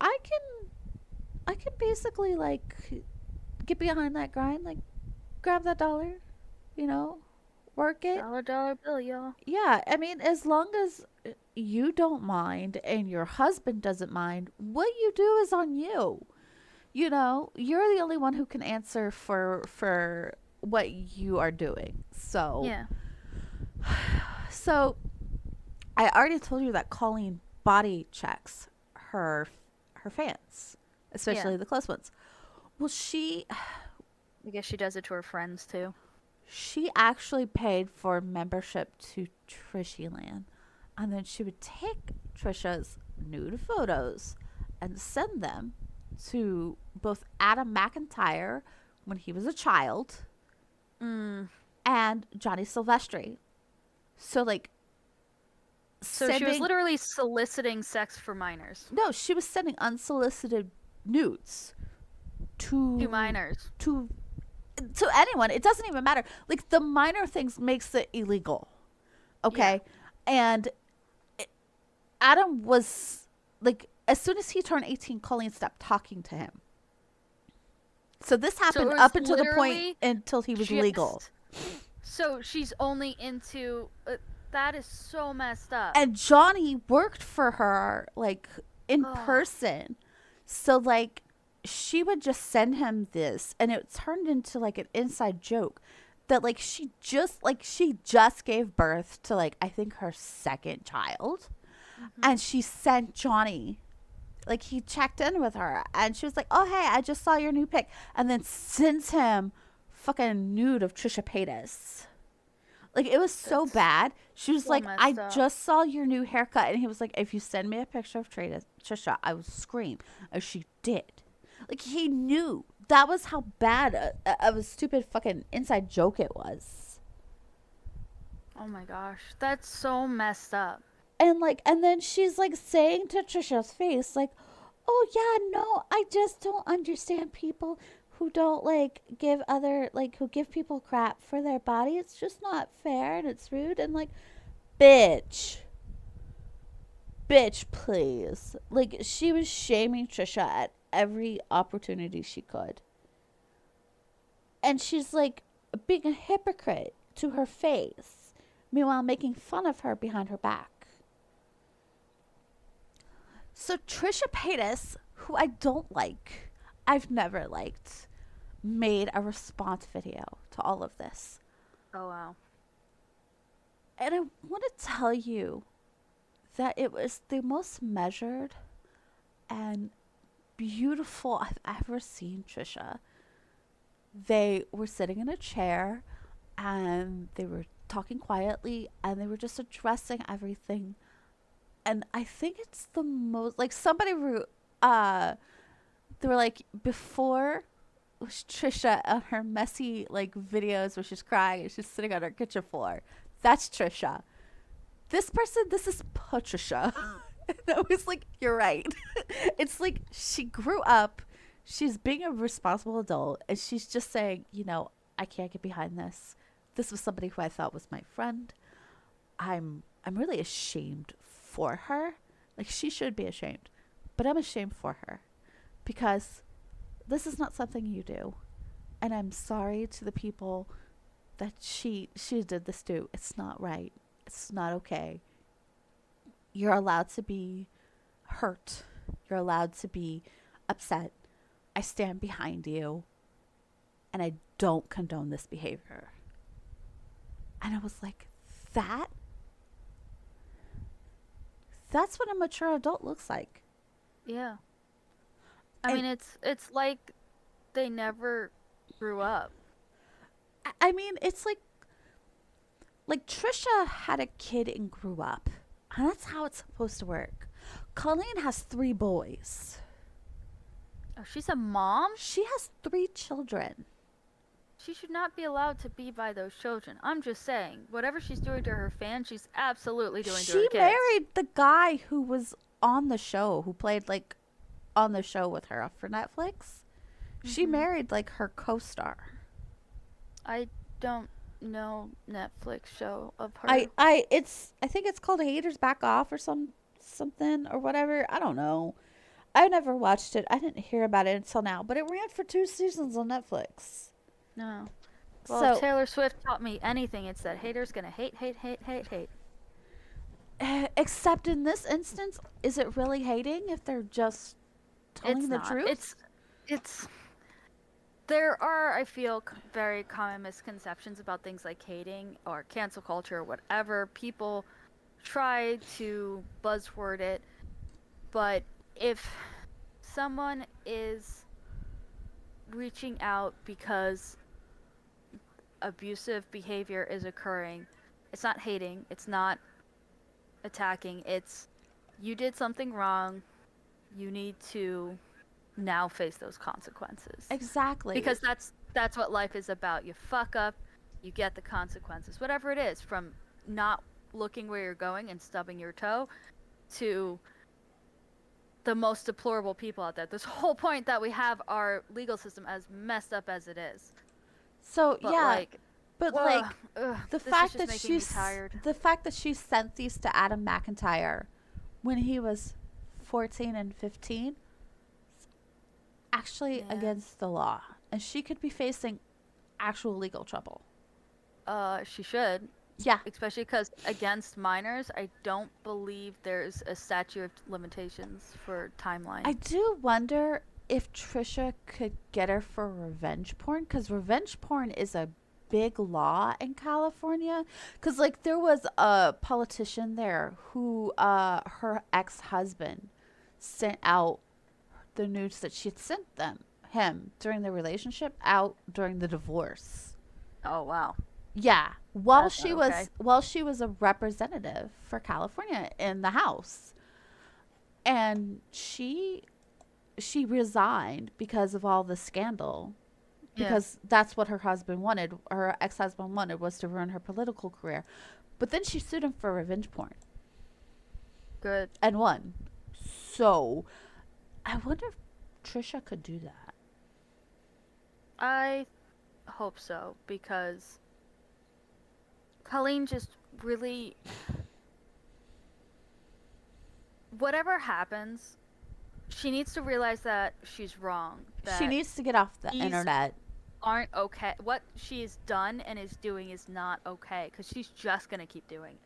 I can basically like get behind that grind, like grab that dollar, you know, work it. Dollar bill, y'all. Yeah, I mean, as long as you don't mind and your husband doesn't mind, what you do is on you. You're the only one who can answer for what you are doing. So, Yeah. so I already told you that Colleen body checks her fans, Yeah. especially the close ones. Well, she I guess she does it to her friends too. she actually paid for membership to Trishyland, and then she would take Trisha's nude photos and send them to both Adam McIntyre when he was a child Mm. and Johnny Silvestri. So like So she was sending literally soliciting sex for minors. no, she was sending unsolicited nudes To to minors. to to anyone. It doesn't even matter. Like the minor things makes it illegal. Okay? And Adam was like, as soon as he turned 18, Colleen stopped talking to him. So this So happened it was up until the point literally until he was legal. just. So she's only into. That is so messed up. And Johnny worked for her like in Ugh. person. So like she would just send him this, and it turned into like an inside joke that like she just gave birth to like I think her second child, and she sent Johnny, like he checked in with her, and she was like, "Oh hey, I just saw your new pic," and then sends him fucking nude of Trisha Paytas. Like it was so That's bad. She was so like, "I messed up. just saw your new haircut," and he was like, "If you send me a picture of Trisha, I will scream." And she did. Like he knew that was how bad of a stupid fucking inside joke it was. Oh my gosh. That's so messed up. And then she's like saying to Trisha's face, like, "Oh yeah, no, I just don't understand people who don't like give other like who give people crap for their body. It's just not fair and it's rude." And like, bitch, bitch, please. Like she was shaming Trisha at every opportunity she could, and she's like being a hypocrite to her face, meanwhile making fun of her behind her back. So Trisha Paytas, who I don't like, I've never liked, made a response video to all of this. Oh wow. And I want to tell you that it was the most measured and beautiful I've ever seen Trisha. They were sitting in a chair and they were talking quietly and they were just addressing everything. And I think it's the most like uh they were like before was Trisha on her messy like videos where she's crying and she's sitting on her kitchen floor. That's Trisha. This person, this is Patricia. And I was like, you're right. It's like she grew up, she's being a responsible adult, and she's just saying, I can't get behind this. This was somebody who I thought was my friend. I'm really ashamed for her. Like she should be ashamed. But I'm ashamed for her because this is not something you do. And I'm sorry to the people that she did this to. It's not right. It's not okay. You're allowed to be hurt. You're allowed to be upset. I stand behind you and I don't condone this behavior. And I was like, that's what a mature adult looks like. Yeah. I mean, it's like they never grew up. I mean, it's like Trisha had a kid and grew up. And that's how it's supposed to work. Colleen has 3 boys. Oh, she's a mom? She has 3 children. She should not be allowed to be by those children. I'm just saying, whatever she's doing to her fans, she's absolutely doing to her kids. She married the guy who was on the show, who played like on the show with her for Netflix. Mm-hmm. She married like her co-star. I don't know Netflix show of her. I think it's called Haters Back Off or something or whatever. I don't know. I never watched it. I didn't hear about it until now, but it ran for 2 seasons on Netflix. No. Well, if Taylor Swift taught me anything, it's that haters gonna hate. Except in this instance, is it really hating if they're just telling the truth? It's there are, I feel, very common misconceptions about things like hating or cancel culture or whatever. People try to buzzword it, but if someone is reaching out because abusive behavior is occurring, it's not hating, it's not attacking, it's you did something wrong, you need to now face those consequences. Exactly. Because that's what life is about. You fuck up, you get the consequences, whatever it is, from not looking where you're going and stubbing your toe to the most deplorable people out there. This whole point that we have our legal system as messed up as it is. So but yeah, the fact that she sent these to Adam McIntyre when he was 14 and 15, actually against the law, and she could be facing actual legal trouble. She should. Yeah. Especially because against minors, I don't believe there's a statute of limitations for timeline. I do wonder if Trisha could get her for revenge porn, because revenge porn is a big law in California. Because like there was a politician there who her ex-husband sent out the nudes that she'd sent him during the relationship out during the divorce. Oh wow. Yeah, while she was a representative for California in the House, and she resigned because of all the scandal, because that's what her husband wanted. Her ex-husband wanted was to ruin her political career, but then she sued him for revenge porn. Good. And won. So, I wonder if Trisha could do that. I hope so, because Colleen just really, whatever happens, she needs to realize that she's wrong. That she needs to get off the internet. Aren't okay. What she's done and is doing is not okay, because she's just going to keep doing it.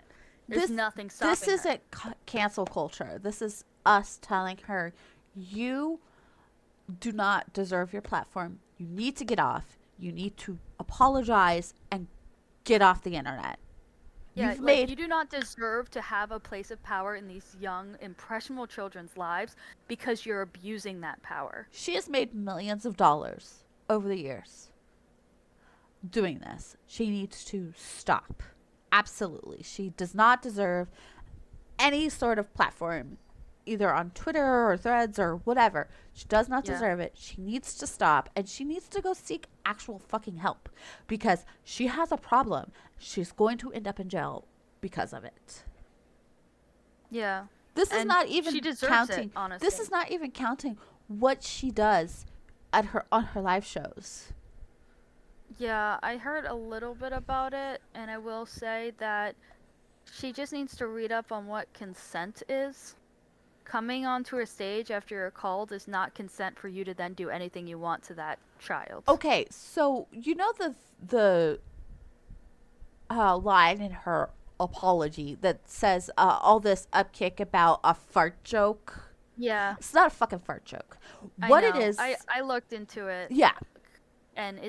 There's nothing stopping her. This isn't cancel culture. This is us telling her, you do not deserve your platform. You need to get off. You need to apologize and get off the internet. Yeah, You've like, made you do not deserve to have a place of power in these young, impressionable children's lives because you're abusing that power. she has made millions of dollars over the years doing this. She needs to stop. Absolutely. She does not deserve any sort of platform, either on Twitter or threads or whatever. She does not Yeah. deserve it. She needs to stop and she needs to go seek actual fucking help because she has a problem. She's going to end up in jail because of it. Yeah. This is And not even she deserves counting. it, honestly. This is not even counting what she does at her on her live shows. Yeah, I heard a little bit about it, and I will say that she just needs to read up on what consent is. Coming onto a stage after you're called is not consent for you to then do anything you want to that child. Okay, so you know the line in her apology that says all this upkick about a fart joke. Yeah, It's not a fucking fart joke. I What it know. is, I looked into it, yeah, and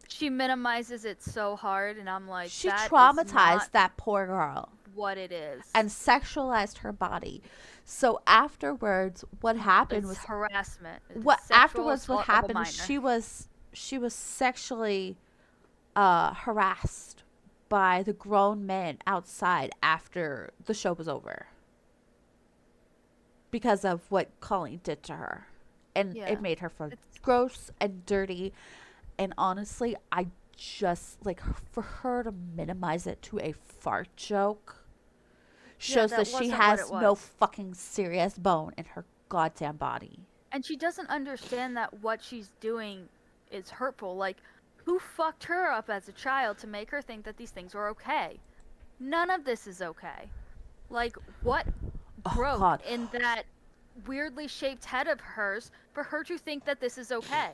she minimizes it so hard, and I'm like, she that is traumatized not that poor girl what it is. and sexualized her body. So afterwards, what happened It's was harassment. It is what sexual afterwards what assault of a happened minor. is she was sexually harassed by the grown men outside after the show was over because of what Colleen did to her. And Yeah. it made her feel It's gross and dirty. And honestly, I just like for her to minimize it to a fart joke shows that that she wasn't what has it no was. fucking serious bone in her goddamn body. And she doesn't understand that what she's doing is hurtful. Like, who fucked her up as a child to make her think that these things were okay? None of this is okay. Like, what Oh, broke God. in that weirdly shaped head of hers for her to think that this is okay?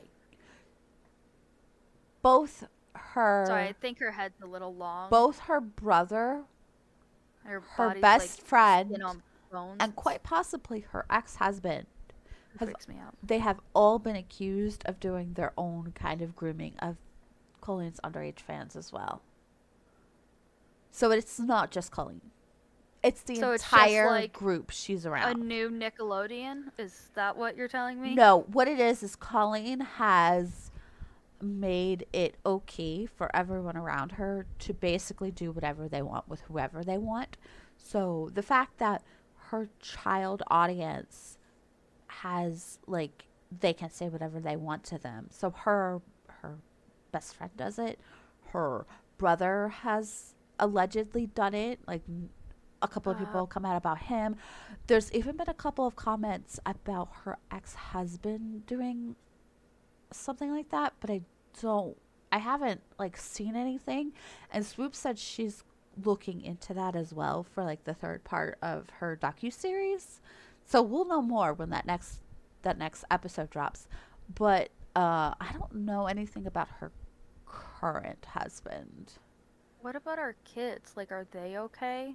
Both her Sorry, I think her head's a little long. both her brother, Her her body's best like friend, skin on bones. and quite possibly her ex-husband It have freaks me out. they have all been accused of doing their own kind of grooming of Colleen's underage fans as well. So it's not just Colleen. It's the So it's just entire like group she's a around. new Nickelodeon? Is that what you're telling me? No, what it is Colleen has made it okay for everyone around her to basically do whatever they want with whoever they want. So the fact that her child audience has like they can say whatever they want to them. So her best friend does it. Her brother has allegedly done it. Like a couple of people come out about him. There's even been a couple of comments about her ex-husband doing something like that, but I haven't like seen anything. And Swoop said she's looking into that as well for like the third part of her docu-series. So we'll know more when that next episode drops. But I don't know anything about her current husband. What about our kids? Like, are they okay?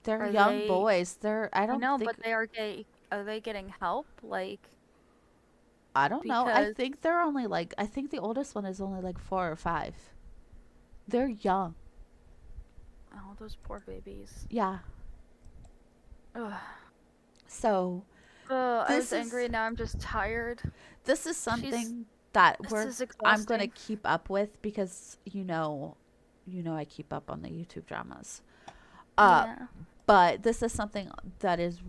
They're Are young they? boys. I I don't know, think but they are gay. Are they getting help? Like, I don't know. I because think they're only like I think the oldest one is only like 4 or 5. They're young. oh, those poor babies. Yeah. Ugh. So Ugh, I this was is angry. Now I'm just tired. this is She's. something that This is I'm going to exhausting. keep up with because I keep up on the YouTube dramas. Uh Yeah. but this is something that is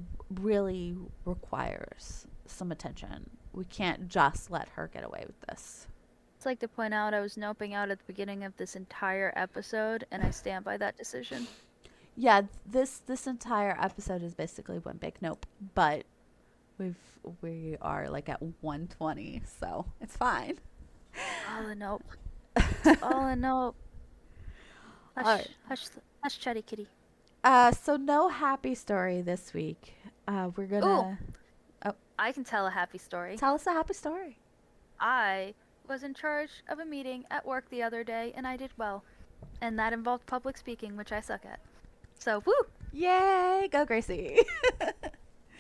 really requires some attention. We can't just let her get away with this. I'd like to point out I was noping out at the beginning of this entire episode, and I stand by that decision. Yeah, this entire episode is basically one big nope, but we are like at 120, so it's fine. All a nope. All a nope. All Hush, right. hush, hush, chatty kitty. So no happy story this week. We're gonna I can tell a happy story. tell us a happy story. I was in charge of a meeting at work the other day, and I did well. And that involved public speaking, which I suck at. So, woo! Yay, go Gracie.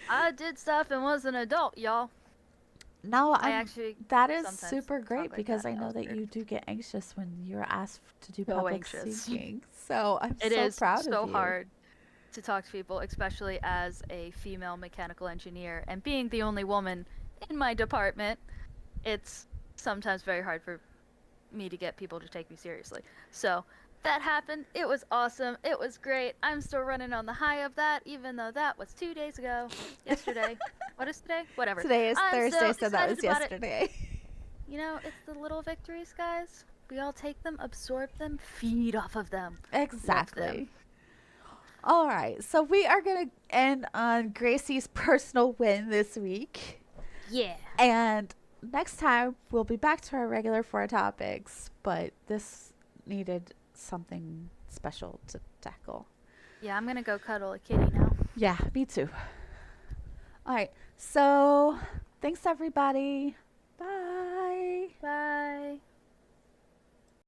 I did stuff and was an adult, y'all. No, I actually that is sometimes super talk great like because that. I That know was that weird. you do get anxious when you're asked to do So public anxious. speaking. So I'm It so is proud of so you. hard to talk to people, especially as a female mechanical engineer. And being the only woman in my department, it's sometimes very hard for me to get people to take me seriously. So that happened. It was awesome. It was great. I'm still running on the high of that, even though that was 2 days ago. Yesterday. What is today? Whatever. Today is I'm Thursday, still so that excited was about it. yesterday. You know, it's the little victories, guys. We all take them, absorb them, feed off of them. Love them. Exactly. All right, so we are going to end on Gracie's personal win this week. Yeah. And next time, we'll be back to our regular four topics, but this needed something special to tackle. Yeah, I'm gonna go cuddle a kitty now. Yeah, me too. All right, so thanks everybody. Bye. Bye.